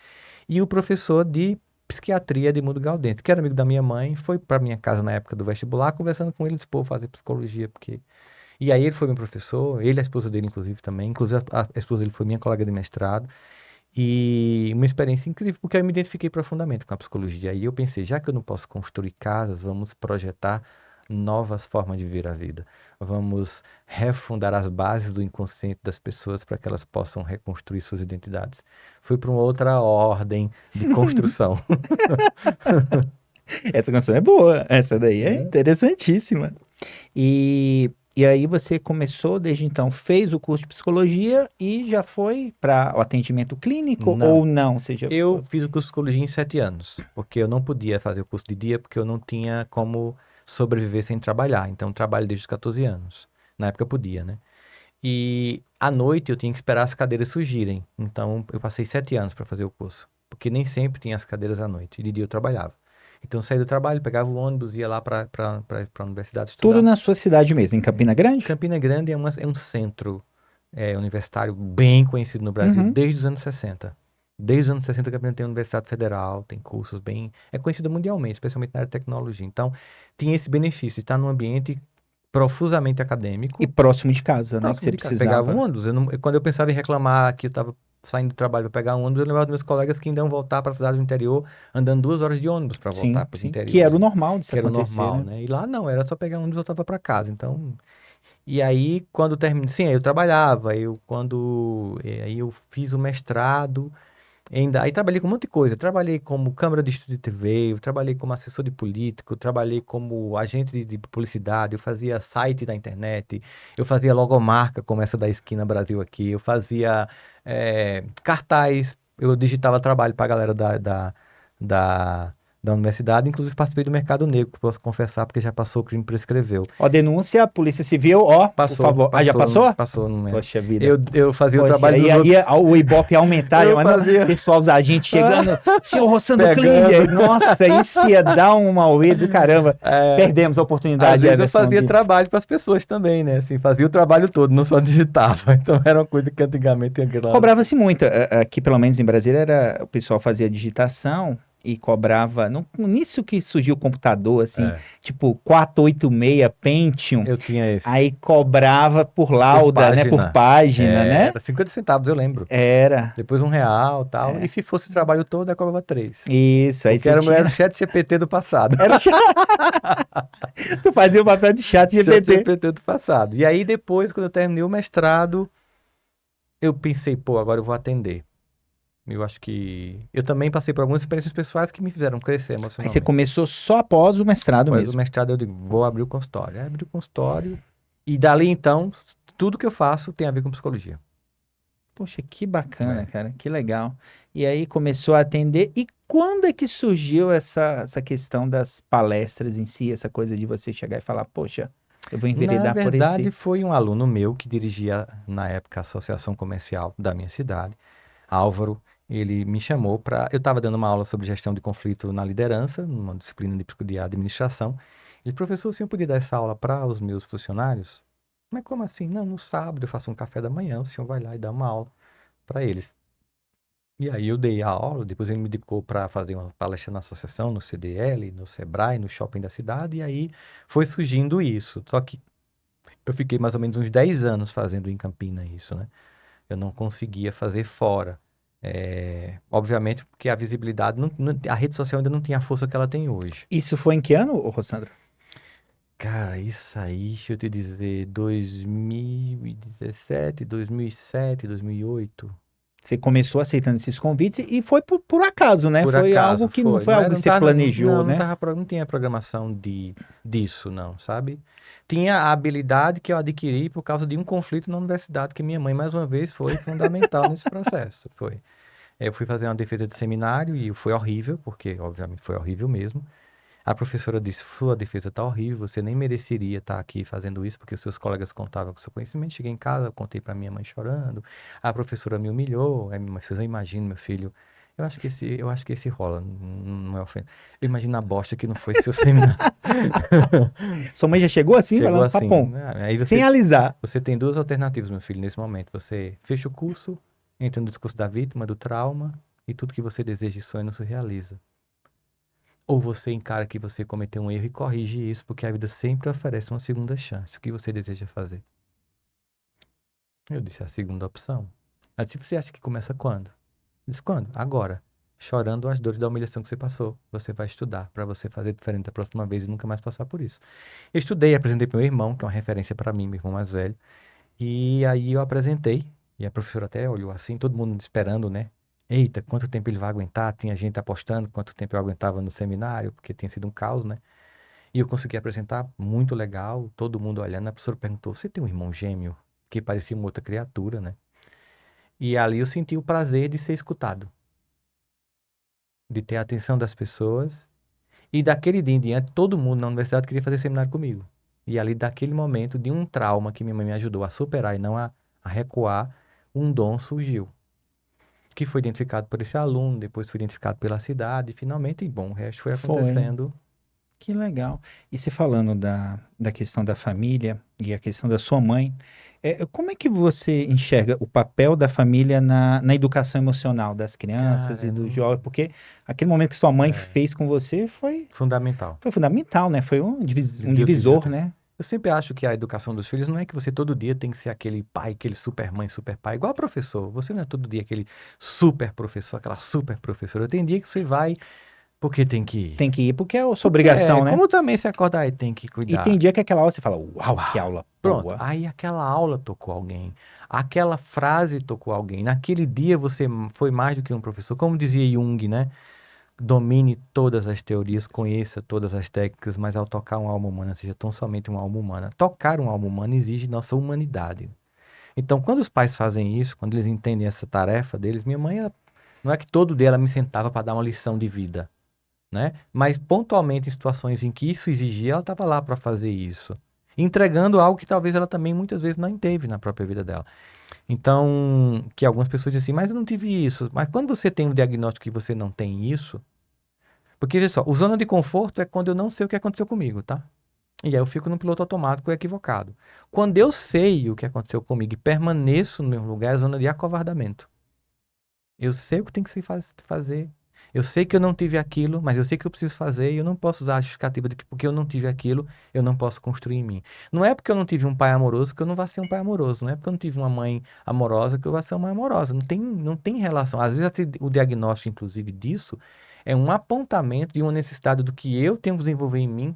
e o professor de psiquiatria de Mundo Gaudêncio, que era amigo da minha mãe, foi para minha casa na época do vestibular, conversando com ele, disse, pô, fazer psicologia, porque... E aí ele foi meu professor, ele e a esposa dele, inclusive a esposa dele foi minha colega de mestrado, e uma experiência incrível, porque eu me identifiquei profundamente com a psicologia. Aí eu pensei, já que eu não posso construir casas, vamos projetar novas formas de ver a vida. Vamos refundar as bases do inconsciente das pessoas para que elas possam reconstruir suas identidades. Fui para uma outra ordem de construção. Essa canção é boa, essa daí é Né? interessantíssima. E aí você começou desde então, fez o curso de psicologia e já foi para o atendimento clínico Não. ou não? Você já Eu foi? fiz o curso de psicologia em 7 anos, porque eu não podia fazer o curso de dia, porque eu não tinha como sobreviver sem trabalhar. Então, eu trabalho desde os 14 anos. Na época eu podia, né? E à noite eu tinha que esperar as cadeiras surgirem. Então, eu passei 7 anos para fazer o curso, porque nem sempre tinha as cadeiras à noite. E de dia eu trabalhava. Então, eu saía do trabalho, pegava o ônibus, ia lá para a universidade Tudo estudar. na sua cidade mesmo, em Campina Grande? Campina Grande é um centro universitário bem conhecido no Brasil Uhum. desde os anos 60. Desde os anos 60, Campina tem Universidade Federal, tem cursos bem... É conhecido mundialmente, especialmente na área de tecnologia. Então, tinha esse benefício de estar num ambiente profusamente E acadêmico, próximo de casa, né? Que próximo você de casa. Pegava um precisava. ônibus. Quando eu pensava em reclamar que eu estava saindo do trabalho para pegar um ônibus, eu lembrava dos meus colegas que ainda iam voltar para a cidade do interior, andando 2 horas de ônibus para voltar Sim, para os sim. Que era o interiores, normal disso que era o acontecer, normal, né? né? E lá não, era só pegar um ônibus e voltava para casa. Então, e aí, quando terminei, sim, aí eu trabalhava, aí eu fiz o mestrado, aí trabalhei com um monte de coisa, trabalhei como câmara de estúdio de TV, eu trabalhei como assessor de político, eu trabalhei como agente de publicidade, eu fazia site da internet, eu fazia logomarca, como essa da Esquina Brasil aqui, eu fazia cartaz, eu digitava trabalho para a galera da, da universidade, inclusive participei do Mercado Negro, que posso confessar, porque já passou, o crime prescreveu. Ó, denúncia, Polícia Civil, ó, por Passou, favor. Ah, já passou, passou? passou, não é? Poxa vida. Eu fazia o Poxa, trabalho aí, dos aí outros. o Ibope ia aumentar, Eu mas não, fazia. pessoal, os agentes chegando, senhor roçando Pegando. Klinger. Nossa, isso ia dar um auê do caramba. É, Perdemos a às oportunidade, vezes eu Emerson, fazia de... trabalho para as pessoas também, né? Assim, fazia o trabalho todo, não só digitava. Então era uma coisa que antigamente Cobrava-se muito. Aqui, pelo menos em Brasília, o pessoal fazia digitação e cobrava. Nisso que surgiu o computador, assim, É, tipo 486 Pentium. eu tinha esse. Aí cobrava por Por lauda, né? Por página. página, né? Era 50 centavos, eu lembro. Era. Depois R$ 1 tal. E É. se fosse o trabalho todo, eu cobrava 3. Isso, aí Porque você era o tinha. chat GPT do passado. Era Tu fazia o papel de chat Chat GPT. GPT do passado. E aí depois, quando eu terminei o mestrado, eu pensei, pô, agora eu vou atender. Eu acho que eu também passei por algumas experiências pessoais que me fizeram crescer Aí você emocionalmente. começou só após o mestrado Após o mesmo. mestrado, eu digo, vou abrir o consultório. Aí abri o consultório e dali então, tudo que eu faço tem a ver com psicologia. Poxa, que bacana, É. cara, que legal. E aí começou a atender. E quando é que surgiu essa questão das palestras em si, essa coisa de você chegar e falar, poxa, eu vou Na enveredar por verdade, esse. foi um aluno meu que dirigia, na época, a associação comercial da minha cidade, Álvaro. Ele me chamou para. Eu estava dando uma aula sobre gestão de conflito na liderança, numa disciplina de administração. Ele, professor, o senhor podia dar essa aula para os meus funcionários? Mas como assim? Não, no sábado eu faço um café da manhã, o senhor vai lá e dá uma aula para eles. E aí eu dei a aula, depois ele me indicou para fazer uma palestra na associação, no CDL, no Sebrae, no shopping da cidade, e aí foi surgindo isso. Só que eu fiquei mais ou menos uns 10 anos fazendo em Campina isso, né? Eu não conseguia fazer fora. Obviamente, porque a visibilidade, a rede social ainda não tinha a força que ela tem hoje. Isso foi em que ano, ô, Rossandro? Cara, isso aí, deixa eu te dizer, 2017, 2007, 2008. Você começou aceitando esses convites e foi por acaso, né? Por Foi algo acaso que não foi. foi Não algo era, que não você tava, planejou, não né? tava, não tinha programação disso, não, sabe? Tinha a habilidade que eu adquiri por causa de um conflito na universidade, que minha mãe, mais uma vez, foi fundamental nesse processo. Foi. Eu fui fazer uma defesa de seminário e foi horrível, porque, obviamente, foi horrível mesmo. A professora disse: Sua defesa está horrível, você nem mereceria estar aqui fazendo isso, porque os seus colegas contavam com o seu conhecimento. Cheguei em casa, contei para minha mãe chorando. A professora me humilhou. Mas vocês não imaginam, meu filho. Eu acho que esse rola, não é ofensa. Eu imagino a bosta que não foi seu seminário. Sua mãe já chegou assim, Chegou falando assim, papum, né? Aí sem alisar. você tem duas alternativas, meu filho, nesse momento. Você fecha o curso, entra no discurso da vítima, do trauma, e tudo que você deseja e sonha não se realiza. Ou você encara que você cometeu um erro e corrige isso, porque a vida sempre oferece uma segunda chance. O que você deseja fazer? Eu disse a segunda opção. Ela disse: Você acha que começa quando? Eu disse: Quando? Agora. Chorando as dores da humilhação que você passou. Você vai estudar para você fazer diferente da próxima vez e nunca mais passar por isso. Eu estudei, apresentei para meu irmão, que é uma referência para mim, meu irmão mais velho. E aí eu apresentei. E a professora até olhou assim, todo mundo esperando, né? Eita, quanto tempo ele vai aguentar? Tinha gente apostando quanto tempo eu aguentava no seminário, porque tinha sido um caos, né? E eu consegui apresentar, muito legal, todo mundo olhando. A professora perguntou: Você tem um irmão gêmeo? Que parecia uma outra criatura, né? E ali eu senti o prazer de ser escutado, de ter a atenção das pessoas. E daquele dia em diante, todo mundo na universidade queria fazer seminário comigo. E ali, daquele momento, de um trauma que minha mãe me ajudou a superar e não a recuar, um dom surgiu. Que foi identificado por esse aluno, depois foi identificado pela cidade, e finalmente, bom, o resto foi Foi. acontecendo. Que legal. E se falando da questão da família e a questão da sua mãe, como é que você enxerga o papel da família na educação emocional das crianças e Cara, dos não, jovens? Porque aquele momento que sua mãe é fez com você foi, fundamental. foi fundamental, né? Foi De- um de- de- de- divisor, de- né? Eu sempre acho que a educação dos filhos não é que você todo dia tem que ser aquele pai, aquele super mãe, super pai, igual professor. Você não é todo dia aquele super professor, aquela super professora. Tem dia que você vai porque tem que ir. Tem que ir porque é a sua Porque é, obrigação, né? como também você acordar e tem que E tem cuidar. dia que aquela aula você fala, uau, que Uau! aula Pronto, boa. aí aquela aula tocou alguém, aquela frase tocou alguém. Naquele dia você foi mais do que um professor. Como dizia Jung, né? Domine todas as teorias, conheça todas as técnicas, mas ao tocar uma alma humana, seja tão somente uma alma humana. Tocar uma alma humana exige nossa humanidade. Então, quando os pais fazem isso, quando eles entendem essa tarefa deles, minha mãe, não é que todo dia ela me sentava para dar uma lição de vida, né? Mas pontualmente em situações em que isso exigia, ela estava lá para fazer isso, entregando algo que talvez ela também muitas vezes não teve na própria vida dela. Então, que algumas pessoas dizem assim, mas eu não tive isso. Mas quando você tem um diagnóstico que você não tem isso, porque, veja só, o zona de conforto é quando eu não sei o que aconteceu comigo, tá? E aí eu fico no piloto automático equivocado. Quando eu sei o que aconteceu comigo e permaneço no meu lugar, é zona de acovardamento. Eu sei o que tem que se fazer. Eu sei que eu não tive aquilo, mas eu sei que eu preciso fazer e eu não posso usar a justificativa de que porque eu não tive aquilo, eu não posso construir em mim. Não é porque eu não tive um pai amoroso que eu não vá ser um pai amoroso. Não é porque eu não tive uma mãe amorosa que eu vá ser uma mãe amorosa. Não tem relação. Às vezes o diagnóstico, inclusive, disso é um apontamento de uma necessidade do que eu tenho que desenvolver em mim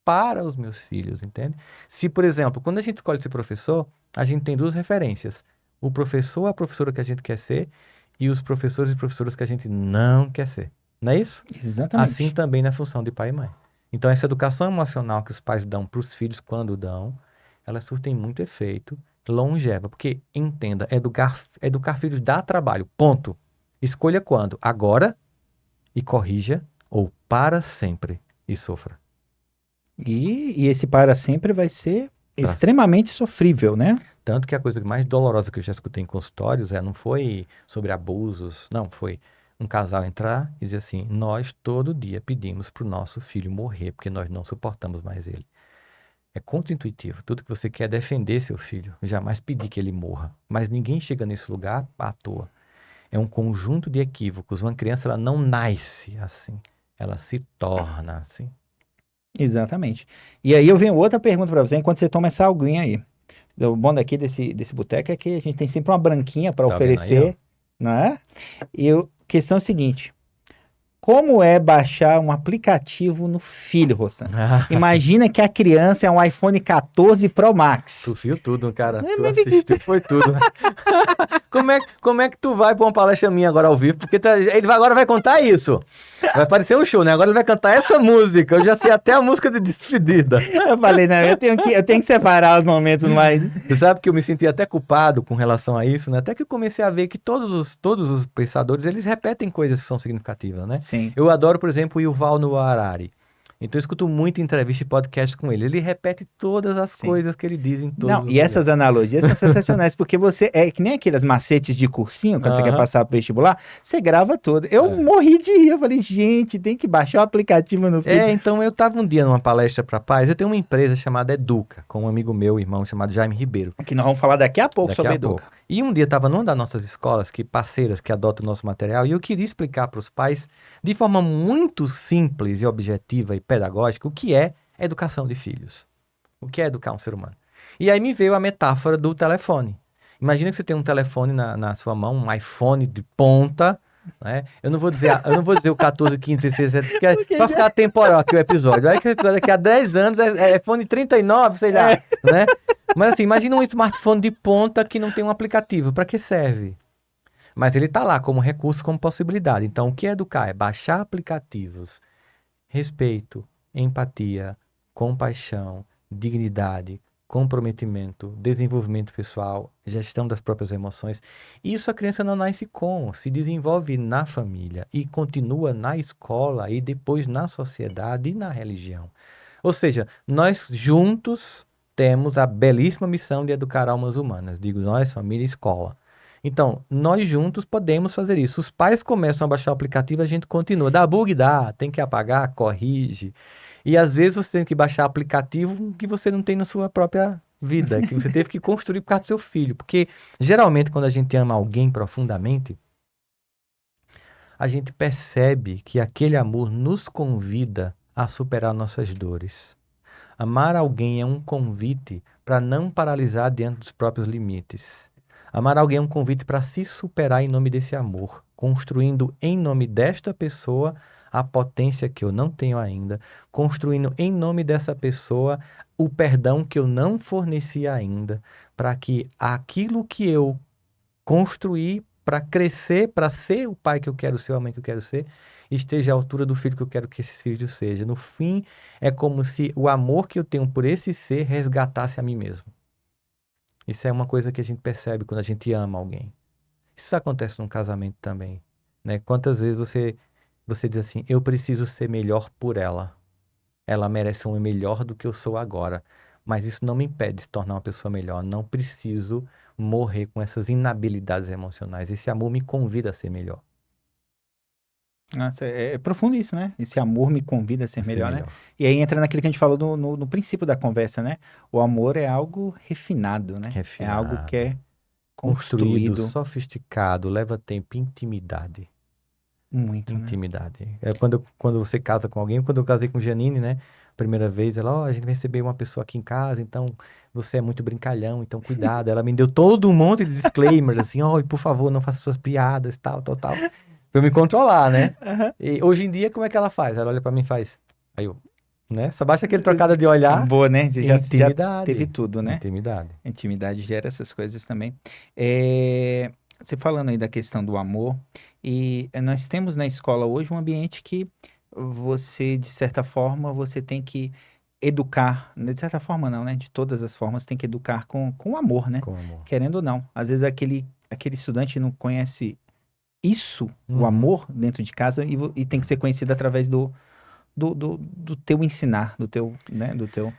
para os meus filhos, entende? Se, por exemplo, quando a gente escolhe ser professor, a gente tem duas referências. O professor, a professora que a gente quer ser e os professores e professoras que a gente não quer ser. Não é isso? Assim Exatamente. também na função de pai e mãe. Então, essa educação emocional que os pais dão para os filhos quando dão, elas surtem muito efeito longeva. Porque, entenda, educar filhos dá trabalho, ponto. Escolha quando? Agora e corrija, ou para sempre e sofra. E esse para sempre vai ser Pra- extremamente sofrível, né? Tanto que a coisa mais dolorosa que eu já escutei em consultórios não foi sobre abusos, não, foi um casal entrar e dizer assim: nós todo dia pedimos para o nosso filho morrer porque nós não suportamos mais ele. É contra-intuitivo. Tudo que você quer é defender seu filho, jamais pedir que ele morra. Mas ninguém chega nesse lugar à toa. É um conjunto de equívocos. Uma criança ela não nasce assim, ela se torna assim. Exatamente. E aí eu venho outra pergunta para você, enquanto você toma essa aguinha aí. O bom daqui desse boteco é que a gente tem sempre uma branquinha para Tá vendo aí, ó? oferecer, não é? Questão é a seguinte: como é baixar um aplicativo no filho, Rossan? Imagina que a criança é um iPhone 14 Pro Tu Max. viu tudo, cara. É, Tu mas assistiu, foi tudo. Como é que tu vai pra uma palestra minha agora ao vivo? Porque agora vai contar isso. Vai parecer um show, né? Agora ele vai cantar essa música. Eu já sei até a música de despedida. eu falei, não, eu tenho que separar os momentos mais. Você sabe que eu me senti até culpado com relação a isso, né? Até que eu comecei a ver que todos os pensadores, eles repetem coisas que são significativas, né? Sim. Eu adoro, por exemplo, o Yuval Noah Harari. Então eu escuto muito entrevista e podcast com ele. Ele repete todas as Sim. coisas que ele diz em todos Não, os e lugares. essas analogias são sensacionais, porque você é que nem aqueles macetes de cursinho, quando você quer Aham. passar pro vestibular, você grava tudo. Eu É. morri de rir, eu falei, gente, tem que baixar o aplicativo no filho. Então eu estava um dia numa palestra para pais. Eu tenho uma empresa chamada Educa, com um amigo meu, irmão, chamado Jaime Ribeiro. Que nós vamos falar daqui a pouco Daqui sobre a Educa. pouco. E um dia estava numa das nossas escolas, que parceiras que adotam o nosso material, e eu queria explicar para os pais, de forma muito simples e objetiva e pedagógica, o que é educação de filhos. O que é educar um ser humano. E aí me veio a metáfora do telefone. Imagina que você tem um telefone na sua mão, um iPhone de ponta, né? Eu não vou dizer o 14, 15, 16, 17, Porque para já- ficar temporal aqui o episódio. Olha que o episódio daqui a 10 anos é iPhone 39, sei lá, né? Mas assim, imagina um smartphone de ponta que não tem um aplicativo. Para que serve? Mas ele está lá como recurso, como possibilidade. Então, o que é educar? É baixar aplicativos, respeito, empatia, compaixão, dignidade, comprometimento, desenvolvimento pessoal, gestão das próprias emoções. Isso a criança não nasce com, se desenvolve na família e continua na escola e depois na sociedade e na religião. Ou seja, nós juntos temos a belíssima missão de educar almas humanas. Digo nós, família e escola. Então, nós juntos podemos fazer isso. Os pais começam a baixar o aplicativo, a gente continua. Dá bug? Dá. Tem que apagar? Corrige. E às vezes você tem que baixar aplicativo que você não tem na sua própria vida, que você teve que construir por causa do seu filho. Porque geralmente quando a gente ama alguém profundamente, a gente percebe que aquele amor nos convida a superar nossas dores. Amar alguém é um convite para não paralisar diante dos próprios limites. Amar alguém é um convite para se superar em nome desse amor, construindo em nome desta pessoa a potência que eu não tenho ainda, construindo em nome dessa pessoa o perdão que eu não forneci ainda, para que aquilo que eu construir para crescer, para ser o pai que eu quero ser, a mãe que eu quero ser, esteja à altura do filho que eu quero que esse filho seja. No fim, é como se o amor que eu tenho por esse ser resgatasse a mim mesmo. Isso é uma coisa que a gente percebe quando a gente ama alguém. Isso acontece num casamento também, né? Quantas vezes você diz assim, eu preciso ser melhor por ela. Ela merece um melhor do que eu sou agora. Mas isso não me impede de se tornar uma pessoa melhor. Não preciso morrer com essas inabilidades emocionais. Esse amor me convida a ser melhor. Nossa, é profundo isso, né? Esse amor me convida a ser A ser melhor, né? melhor. E aí entra naquilo que a gente falou no princípio da conversa, né? O amor é algo refinado, né? É algo que Refinado. é Construído, construído sofisticado, leva tempo, intimidade. muito, né? Intimidade. É quando você casa com alguém, quando eu casei com Janine, né? Primeira vez, ela, a gente vai receber uma pessoa aqui em casa, então você é muito brincalhão, então cuidado. Ela me deu todo um monte de disclaimers, assim, por favor, não faça suas piadas, tal, tal, tal. Pra eu me controlar, né? Aham. E hoje em dia, como é que ela faz? Ela olha pra mim e faz. Aí eu, né? Só basta aquele trocada de olhar. Boa, né? Você já teve Intimidade. tudo, né? Intimidade. Intimidade gera essas coisas também. Você falando aí da questão do amor, e nós temos na escola hoje um ambiente que você, de certa forma, você tem que educar, né, de certa forma não, né? De todas as formas tem que educar com amor, né? Com amor. Querendo ou não. Às vezes aquele estudante não conhece isso, o Uhum. amor dentro de casa, e tem que ser conhecido através do teu ensinar, do teu, né? Do teu,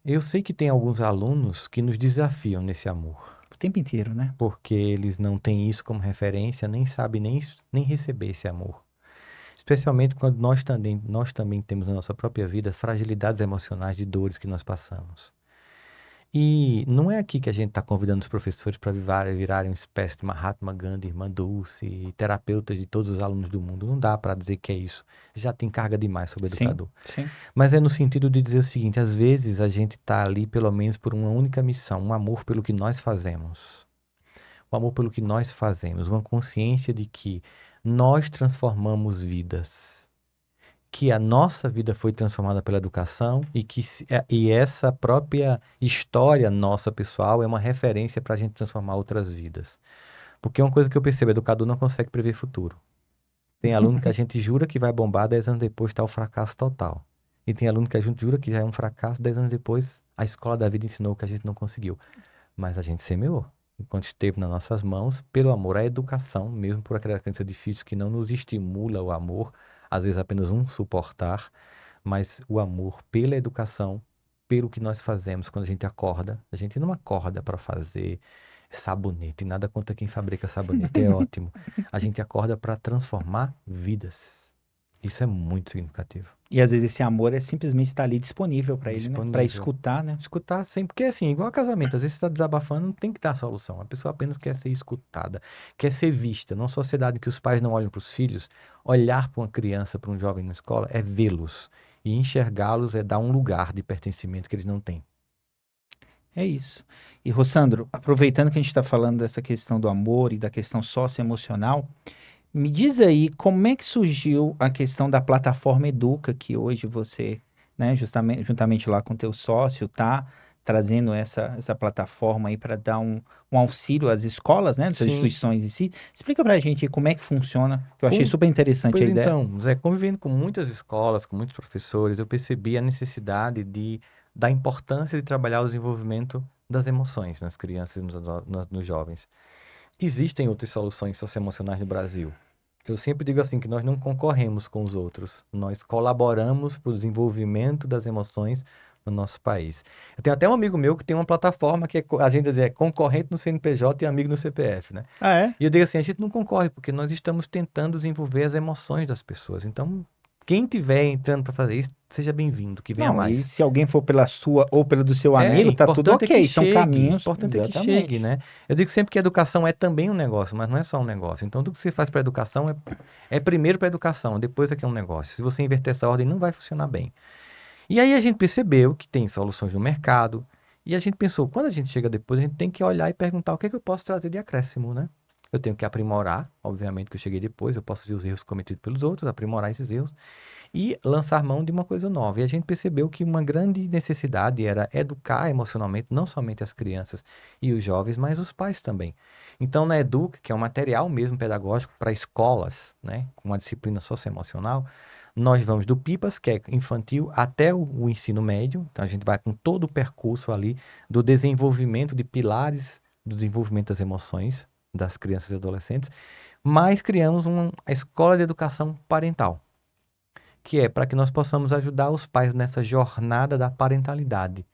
Eu sei que tem alguns alunos que nos desafiam nesse amor, o tempo inteiro, né? porque eles não têm isso como referência, nem sabem nem receber esse amor. Especialmente quando nós também temos na nossa própria vida fragilidades emocionais de dores que nós passamos. E não é aqui que a gente está convidando os professores para virarem uma espécie de Mahatma Gandhi, Irmã Dulce, e terapeutas de todos os alunos do mundo. Não dá para dizer que é isso. Já tem carga demais sobre o Sim, educador. sim. Mas é no sentido de dizer o seguinte: às vezes a gente está ali pelo menos por uma única missão, um amor pelo que nós fazemos. O amor pelo que nós fazemos, uma consciência de que nós transformamos vidas, que a nossa vida foi transformada pela educação e essa própria história nossa pessoal é uma referência para a gente transformar outras vidas. Porque uma coisa que eu percebo, educador não consegue prever futuro. Tem aluno que a gente jura que vai bombar, 10 anos depois está o fracasso total. E tem aluno que a gente jura que já é um fracasso, 10 anos depois a escola da vida ensinou que a gente não conseguiu. Mas a gente semeou. Enquanto esteve nas nossas mãos, pelo amor à educação, mesmo por aquela crença difícil que não nos estimula o amor, às vezes apenas um suportar, mas o amor pela educação, pelo que nós fazemos quando a gente não acorda para fazer sabonete, nada contra quem fabrica sabonete, é ótimo. A gente acorda para transformar vidas. Isso é muito significativo. E às vezes esse amor é simplesmente estar ali disponível para ele, né? Para Disponível. escutar, né? Escutar sempre, porque assim, igual a casamento, às vezes você está desabafando, não tem que dar solução. A pessoa apenas quer ser escutada, quer ser vista. Numa sociedade em que os pais não olham para os filhos, olhar para uma criança, para um jovem na escola, é vê-los. E enxergá-los é dar um lugar de pertencimento que eles não têm. É isso. E, Rossandro, aproveitando que a gente está falando dessa questão do amor e da questão socioemocional, me diz aí como é que surgiu a questão da plataforma Educa, que hoje você, né, justamente, juntamente lá com teu sócio, tá trazendo essa plataforma aí para dar um auxílio às escolas, né, das Sim. instituições em si. Explica para a gente aí como é que funciona, que eu achei Com- super interessante a Pois ideia. então, Zé, convivendo com muitas escolas, com muitos professores, eu percebi a necessidade da importância de trabalhar o desenvolvimento das emoções nas crianças e nos jovens. Existem outras soluções socioemocionais no Brasil. Eu sempre digo assim que nós não concorremos com os outros, nós colaboramos para o desenvolvimento das emoções no nosso país. Eu tenho até um amigo meu que tem uma plataforma que a gente diz, é concorrente no CNPJ e amigo no CPF, né? Ah, é? E eu digo assim, a gente não concorre porque nós estamos tentando desenvolver as emoções das pessoas. Então, quem tiver entrando para fazer isso, seja bem-vindo, que venha Não, e mais. se alguém for pela sua ou pelo do seu amigo, tá tudo Importante é que ok, são chegue, caminhos, importante é que chegue, exatamente. né? Eu digo sempre que a educação é também um negócio, mas não é só um negócio. Então, tudo que você faz para a educação é primeiro para a educação, depois é que é um negócio. Se você inverter essa ordem, não vai funcionar bem. E aí a gente percebeu que tem soluções no mercado, e a gente pensou, quando a gente chega depois, a gente tem que olhar e perguntar o que é que eu posso trazer de acréscimo, né? Eu tenho que aprimorar, obviamente que eu cheguei depois, eu posso ver os erros cometidos pelos outros, aprimorar esses erros e lançar mão de uma coisa nova. E a gente percebeu que uma grande necessidade era educar emocionalmente, não somente as crianças e os jovens, mas os pais também. Então, na Educa, que é um material mesmo pedagógico para escolas, né, com uma disciplina socioemocional, nós vamos do PIPAS, que é infantil, até o ensino médio. Então, a gente vai com todo o percurso ali do desenvolvimento de pilares do desenvolvimento das emoções das crianças e adolescentes, mas criamos uma escola de educação parental, que é para que nós possamos ajudar os pais nessa jornada da parentalidade,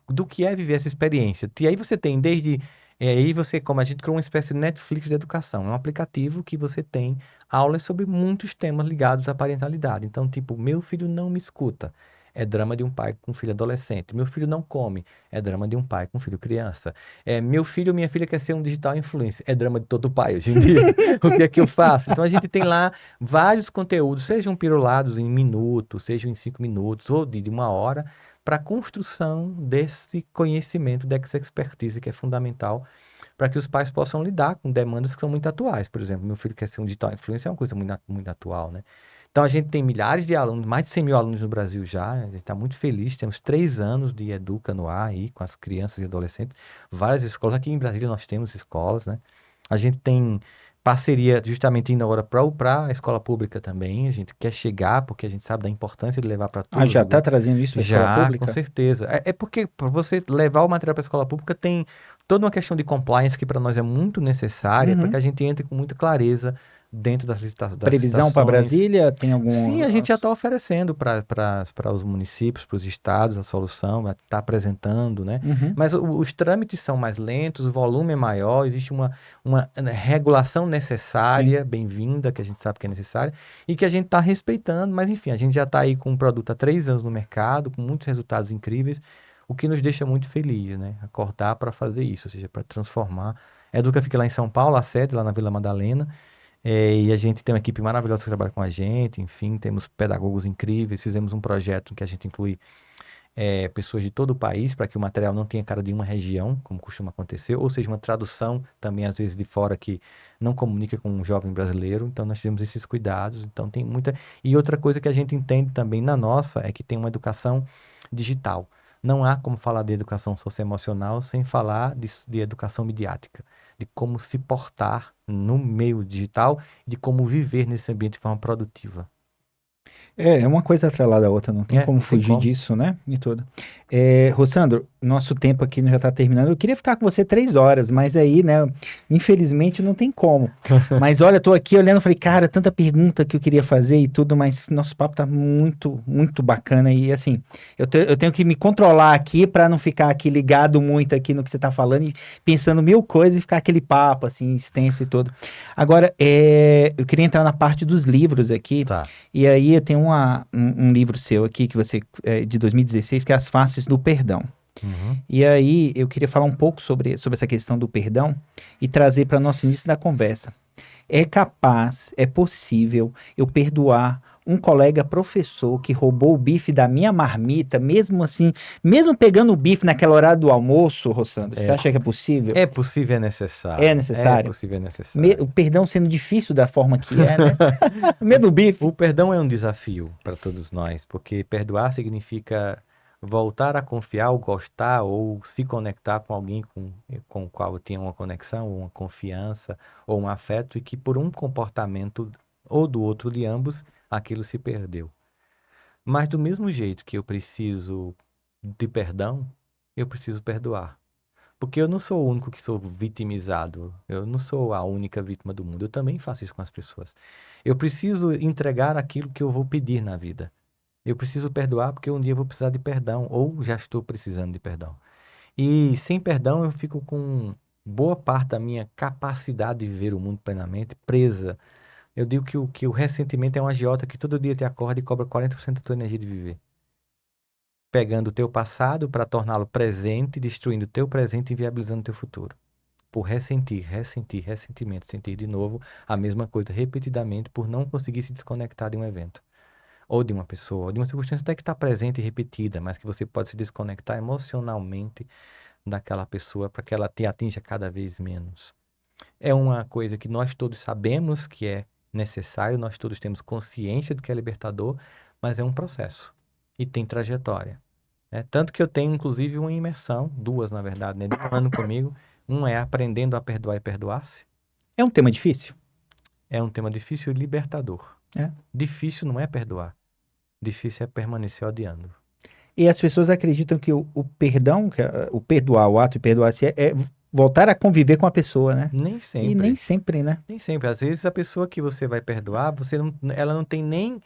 do que é viver essa experiência. E aí você tem desde. Aí você, como a gente criou uma espécie de Netflix de educação, é um aplicativo que você tem aulas sobre muitos temas ligados à parentalidade. Então, tipo, meu filho não me escuta. É drama de um pai com um filho adolescente. Meu filho não come. É drama de um pai com um filho criança. Meu filho ou minha filha quer ser um digital influencer. É drama de todo pai hoje em dia. O que é que eu faço? Então a gente tem lá vários conteúdos, sejam pirulados em minutos, sejam em 5 minutos ou de uma hora, para a construção desse conhecimento, dessa expertise que é fundamental para que os pais possam lidar com demandas que são muito atuais. Por exemplo, meu filho quer ser um digital influencer, é uma coisa muito atual, né? Então a gente tem milhares de alunos, mais de 100 mil alunos no Brasil já, a gente está muito feliz, temos 3 anos de Educa no ar aí, com as crianças e adolescentes, várias escolas, aqui em Brasília nós temos escolas, né? A gente tem parceria justamente indo agora para a escola pública também. A gente quer chegar, porque a gente sabe da importância de levar para Ah, todos os já está lugares. trazendo isso para a escola Já, com pública? certeza. É porque para você levar o material para a escola pública tem toda uma questão de compliance que para nós é muito necessária, para que Uhum. a gente entre com muita clareza dentro das Previsão para licitações. Brasília? Tem Sim, algum. a gente já está oferecendo para os municípios, para os estados a solução, está apresentando, né? Uhum. Mas os trâmites são mais lentos, o volume é maior, existe uma regulação Sim. necessária, bem-vinda, que a gente sabe que é necessária, e que a gente está respeitando, mas enfim, a gente já está aí com um produto há 3 anos no mercado, com muitos resultados incríveis, o que nos deixa muito feliz, né? Acordar para fazer isso, ou seja, para transformar. A Educa fica lá em São Paulo, a sede, lá na Vila Madalena. E a gente tem uma equipe maravilhosa que trabalha com a gente, enfim, temos pedagogos incríveis, fizemos um projeto em que a gente inclui pessoas de todo o país para que o material não tenha cara de uma região, como costuma acontecer, ou seja, uma tradução também às vezes de fora que não comunica com um jovem brasileiro, então nós tivemos esses cuidados, então tem muita... E outra coisa que a gente entende também na nossa é que tem uma educação digital. Não há como falar de educação socioemocional sem falar de educação midiática, de como se portar no meio digital e de como viver nesse ambiente de forma produtiva. É uma coisa atrelada à outra, não tem como Não tem fugir como. disso, né? E tudo. Rossandro, nosso tempo aqui já está terminando. Eu queria ficar com você 3 horas, mas aí, né? Infelizmente não tem como. Mas olha, tô aqui olhando, falei, cara, tanta pergunta que eu queria fazer e tudo, mas nosso papo tá muito, muito bacana. E assim, eu tenho que me controlar aqui para não ficar aqui ligado muito aqui no que você tá falando e pensando mil coisas e ficar aquele papo assim, extenso e tudo. Agora, eu queria entrar na parte dos livros aqui. Tá. E aí eu tenho um livro seu aqui que você de 2016 que é As Faces do Perdão. Uhum. E aí eu queria falar um pouco sobre essa questão do perdão e trazer para nosso início da conversa. É capaz, é possível eu perdoar um colega professor que roubou o bife da minha marmita, mesmo assim, mesmo pegando o bife naquela hora do almoço, Rossandro? Você É, acha que é possível? é possível, é É necessário. É necessário? possível, é O necessário. perdão sendo difícil da forma que é, né? Mesmo o bife. O perdão é um desafio para todos nós, porque perdoar significa voltar a confiar, ou gostar, ou se conectar com alguém com o qual eu tinha uma conexão, ou uma confiança, ou um afeto, e que por um comportamento ou do outro de ambos, aquilo se perdeu. Mas do mesmo jeito que eu preciso de perdão, eu preciso perdoar. Porque eu não sou o único que sou vitimizado. Eu não sou a única vítima do mundo. Eu também faço isso com as pessoas. Eu preciso entregar aquilo que eu vou pedir na vida. Eu preciso perdoar porque um dia eu vou precisar de perdão, ou já estou precisando de perdão. E sem perdão eu fico com boa parte da minha capacidade de viver o mundo plenamente presa. Eu digo que o ressentimento é um agiota que todo dia te acorda e cobra 40% da tua energia de viver, pegando o teu passado para torná-lo presente, destruindo o teu presente e inviabilizando o teu futuro. Por ressentir, ressentir, ressentimento, sentir de novo a mesma coisa repetidamente por não conseguir se desconectar de um evento, ou de uma pessoa, ou de uma circunstância até que está presente e repetida, mas que você pode se desconectar emocionalmente daquela pessoa para que ela te atinja cada vez menos. É uma coisa que nós todos sabemos que é necessário, nós todos temos consciência de que é libertador, mas é um processo e tem trajetória. Tanto que eu tenho, inclusive, uma imersão, duas, na verdade, né, de um ano comigo. Um é Aprendendo a Perdoar e Perdoar-se. É um tema difícil? É um tema difícil e libertador. É. Difícil não é perdoar. Difícil é permanecer odiando. E as pessoas acreditam que o perdão, o perdoar, o ato de perdoar-se é voltar a conviver com a pessoa, né? Nem E nem sempre. sempre, né? Nem sempre. Às vezes a pessoa que você vai perdoar, ela não tem nem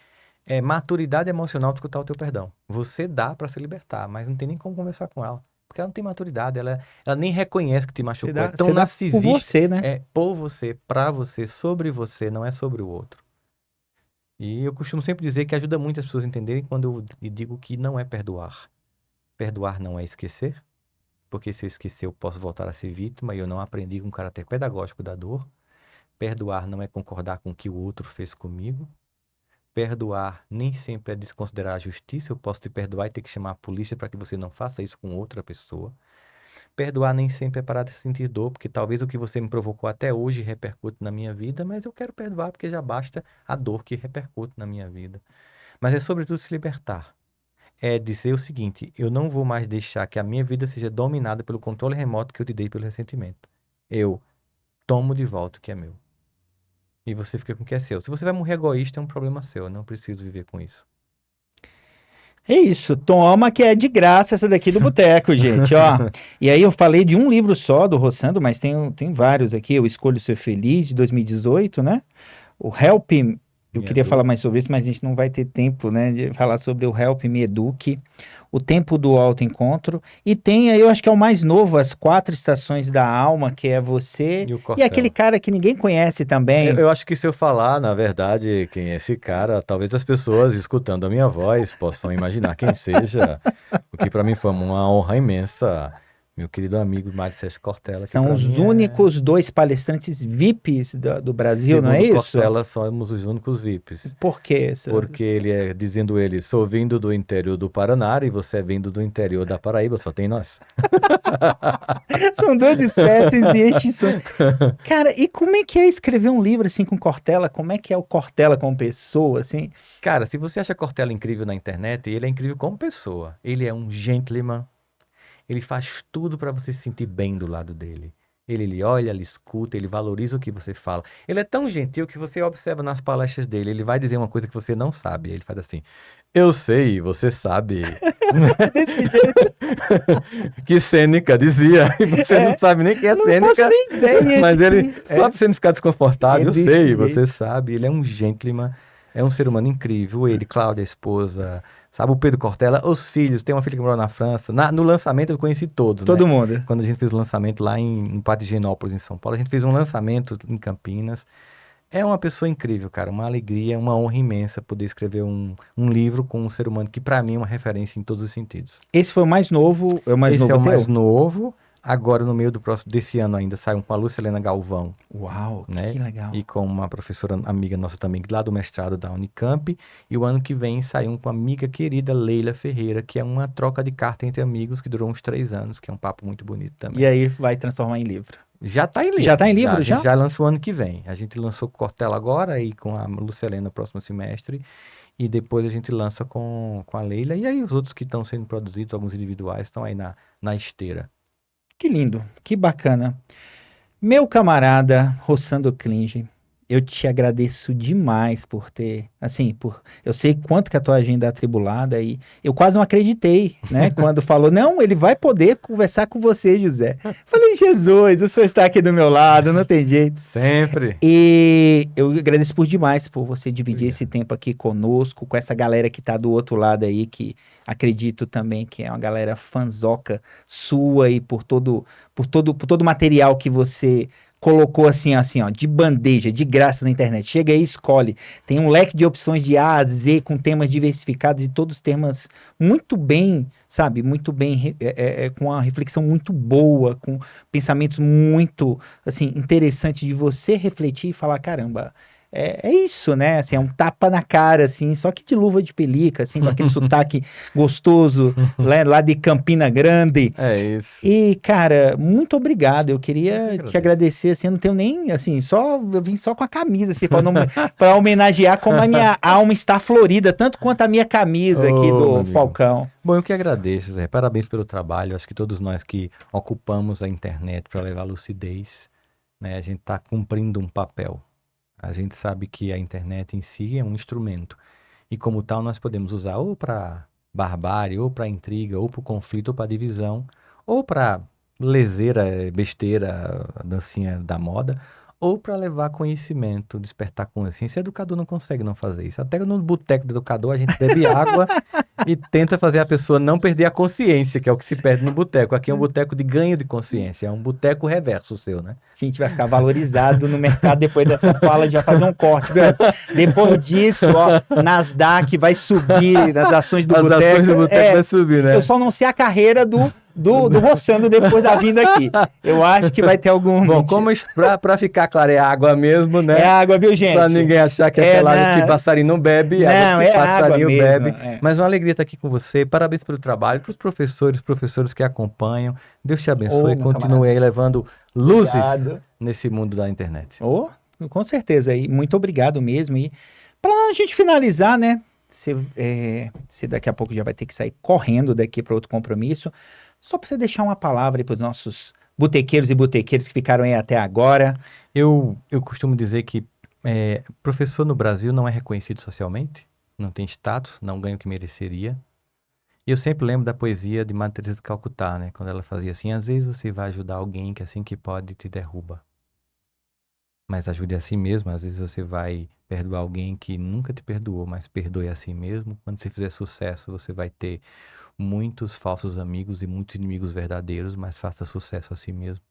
maturidade emocional de escutar o teu perdão. Você dá para se libertar, mas não tem nem como conversar com ela. Porque ela não tem maturidade, ela nem reconhece que te machucou. É tão Você dá por narcisista. você, né? É por você, pra você, sobre você, não é sobre o outro. E eu costumo sempre dizer que ajuda muito as pessoas a entenderem quando eu digo que não é perdoar. Perdoar não é esquecer, porque se eu esquecer eu posso voltar a ser vítima e eu não aprendi com o caráter pedagógico da dor. Perdoar não é concordar com o que o outro fez comigo. Perdoar nem sempre é desconsiderar a justiça. Eu posso te perdoar e ter que chamar a polícia para que você não faça isso com outra pessoa. Perdoar nem sempre é parar de sentir dor, porque talvez o que você me provocou até hoje repercute na minha vida, mas eu quero perdoar porque já basta a dor que repercute na minha vida. Mas é sobretudo se libertar. É dizer o seguinte: eu não vou mais deixar que a minha vida seja dominada pelo controle remoto que eu te dei pelo ressentimento. Eu tomo de volta o que é meu. e você fica com o que é seu. Se você vai morrer egoísta, é um problema seu. Eu não preciso viver com isso. É isso, toma que é de graça essa daqui do Boteco, gente, ó. E aí eu falei de um livro só do Rossando, mas tem vários aqui. Eu Escolho Ser Feliz, de 2018, né? O Help, eu Me queria falar educa. mais sobre isso, mas a gente não vai ter tempo, né, de falar sobre o Help Me Eduque, o Tempo do Autoencontro, e tem aí, eu acho que é o mais novo, As Quatro Estações da Alma, que é você, E o e aquele Cortella. cara que ninguém conhece Eu, também. eu acho que se eu falar, na verdade, quem é esse cara, talvez as pessoas escutando a minha voz possam imaginar quem seja, o que para mim foi uma honra imensa. Meu querido amigo Mário Sérgio Cortella, que São para os mim é, únicos dois palestrantes VIPs do Brasil, não é segundo isso? Cortella, somos os únicos VIPs. Por quê? Porque ele é, dizendo ele, sou vindo do interior do Paraná e você é vindo do interior da Paraíba, só tem nós. São duas espécies de extinção. Cara, e como é que é escrever um livro assim com Cortella? Como é que é o Cortella como pessoa, assim? Cara, se você acha Cortella incrível na internet, ele é incrível como pessoa. Ele é um gentleman. Ele faz tudo para você se sentir bem do lado dele. Ele lhe olha, lhe escuta, ele valoriza o que você fala. Ele é tão gentil que você observa nas palestras dele. Ele vai dizer uma coisa que você não sabe. Ele faz assim: eu sei, você sabe. Desse jeito, Que Sêneca dizia. E você não é, sabe nem quem é não faço Sêneca. nem ideia Mas de ele, que só pra você não ficar é desconfortável, eu desse sei, você jeito. sabe. Ele é um gentleman, é um ser humano incrível. Ele, Cláudia, a esposa, sabe, o Pedro Cortella, os filhos. Tem uma filha que mora na França. No lançamento eu conheci todos, né? Todo mundo. Quando a gente fez o lançamento lá em Patigenópolis, em São Paulo, a gente fez um lançamento em Campinas. É uma pessoa incrível, cara. Uma alegria, uma honra imensa poder escrever um livro com um ser humano que, pra mim, é uma referência em todos os sentidos. Esse foi o mais novo, é o mais Esse é novo o mais teu? novo. Agora, no meio do próximo desse ano ainda, sai um com a Lúcia Helena Galvão, Uau, né? que legal. E com uma professora amiga nossa também, lá do mestrado da Unicamp. E o ano que vem sai um com a amiga querida Leila Ferreira, que é uma troca de carta entre amigos que durou uns 3 anos, que é um papo muito bonito também. E aí vai transformar em livro. Já tá em livro. Já tá em livro, A gente já? já lançou ano que vem. A gente lançou com Cortella agora e com a Lúcia Helena no próximo semestre. E depois a gente lança com a Leila. E aí os outros que estão sendo produzidos, alguns individuais, estão aí na esteira. Que lindo, que bacana. Meu camarada Rossando Klinge, eu te agradeço demais por ter, assim, eu sei quanto que a tua agenda é atribulada e eu quase não acreditei, né, quando falou, não, ele vai poder conversar com você, José. Falei, Jesus, o senhor está aqui do meu lado, não tem jeito. Sempre. E eu agradeço por demais por você dividir Obrigado. esse tempo aqui conosco, com essa galera que tá do outro lado aí, que acredito também que é uma galera fanzoca sua e por todo o material que você colocou assim, ó, de bandeja, de graça na internet. Chega aí, e escolhe. Tem um leque de opções de A a Z com temas diversificados e todos temas muito bem, sabe, muito bem, com uma reflexão muito boa, com pensamentos muito assim, interessante de você refletir e falar, caramba, é isso, né? Assim, é um tapa na cara, assim, só que de luva de pelica, assim, com aquele sotaque gostoso lá de Campina Grande. É isso. E, cara, muito obrigado. Eu Eu que queria te agradeço. agradecer, assim, eu não tenho nem, assim, eu vim só com a camisa, assim, para homenagear como a minha alma está florida, tanto quanto a minha camisa aqui Ô, meu do amigo. Falcão. Bom, eu que agradeço, Zé. Parabéns pelo trabalho. Acho que todos nós que ocupamos a internet para levar lucidez, né, a gente está cumprindo um papel. A gente sabe que a internet em si é um instrumento. E como tal, nós podemos usar ou para barbárie, ou para intriga, ou para conflito, ou para divisão, ou para leseira, besteira, a dancinha da moda, ou para levar conhecimento, despertar consciência. O educador não consegue não fazer isso. Até no boteco do educador a gente bebe água e tenta fazer a pessoa não perder a consciência, que é o que se perde no boteco. Aqui é um boteco de ganho de consciência, é um boteco reverso seu, né? A gente vai ficar valorizado no mercado depois dessa fala, a gente vai fazer um corte, viu? Depois disso, ó, Nasdaq vai subir nas ações do As ações Boteco. do boteco vai subir, né? Eu só não sei a carreira do Rossando depois da vinda aqui. Eu acho que vai ter algum. Bom, como pra ficar claro, é água mesmo, né? É água, viu, gente? Pra ninguém achar que é aquela água que passarinho não bebe, Não, água que é água passarinho mesmo. bebe. É. Mas uma alegria estar aqui com você. Parabéns pelo trabalho, para os professores que acompanham. Deus te abençoe e Meu continue camarada. aí levando luzes Obrigado. nesse mundo da internet. Oh, com certeza. E muito obrigado mesmo. E para a gente finalizar, né? Você daqui a pouco já vai ter que sair correndo daqui para outro compromisso. Só para você deixar uma palavra para os nossos botequeiros e botequeiras que ficaram aí até agora. Eu costumo dizer que Professor no Brasil não é reconhecido socialmente, não tem status, não ganha o que mereceria. E eu sempre lembro da poesia de Madre Teresa de Calcutá, né? Quando ela fazia assim, às vezes você vai ajudar alguém que assim que pode te derruba. Mas ajude a si mesmo, às vezes você vai perdoar alguém que nunca te perdoou, mas perdoe a si mesmo. Quando você fizer sucesso, você vai ter muitos falsos amigos e muitos inimigos verdadeiros, mas faça sucesso a si mesmo.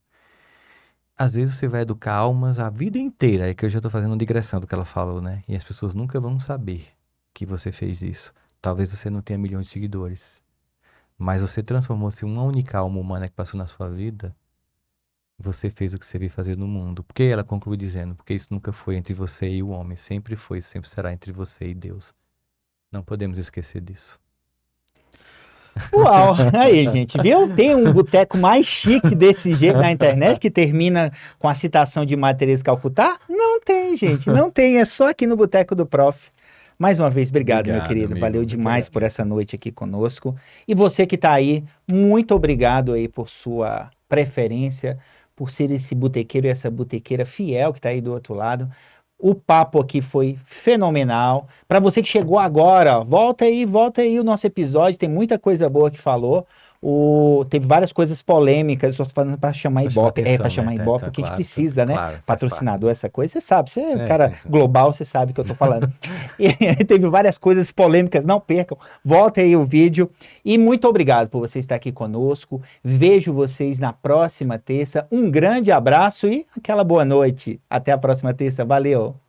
Às vezes você vai educar almas a vida inteira, é que eu já estou fazendo uma digressão do que ela falou, né? E as pessoas nunca vão saber que você fez isso. Talvez você não tenha milhões de seguidores, mas você transformou-se em uma única alma humana que passou na sua vida. Você fez o que você veio fazer no mundo. Porque ela conclui dizendo, porque isso nunca foi entre você e o homem, sempre foi, sempre será entre você e Deus. Não podemos esquecer disso. Uau, aí, gente, viu? Tem um boteco mais chique desse jeito na internet que termina com a citação de Madre Teresa de Calcutá? Não tem, gente, não tem. É só aqui no Boteco do Prof. Mais uma vez, obrigado, meu querido. amigo. Valeu Eu que demais por agradeço. essa noite aqui conosco. E você que está aí, muito obrigado aí por sua preferência, por ser esse botequeiro e essa botequeira fiel que está aí do outro lado. O papo aqui foi fenomenal. Para você que chegou agora, ó, volta aí o nosso episódio. Tem muita coisa boa que falou. Teve várias coisas polêmicas. Eu estou falando para chamar Pra chamar Ibope. Para atenção, chamar né? Ibope, Então, porque a gente claro, precisa, né? claro, faz Patrocinador, essa coisa. Você sabe, você é um parte. cara global, você sabe o que eu tô falando. E teve várias coisas polêmicas, não percam. Volta aí o vídeo. E muito obrigado por você estar aqui conosco. Vejo vocês na próxima terça. Um grande abraço e aquela boa noite. Até a próxima terça. Valeu!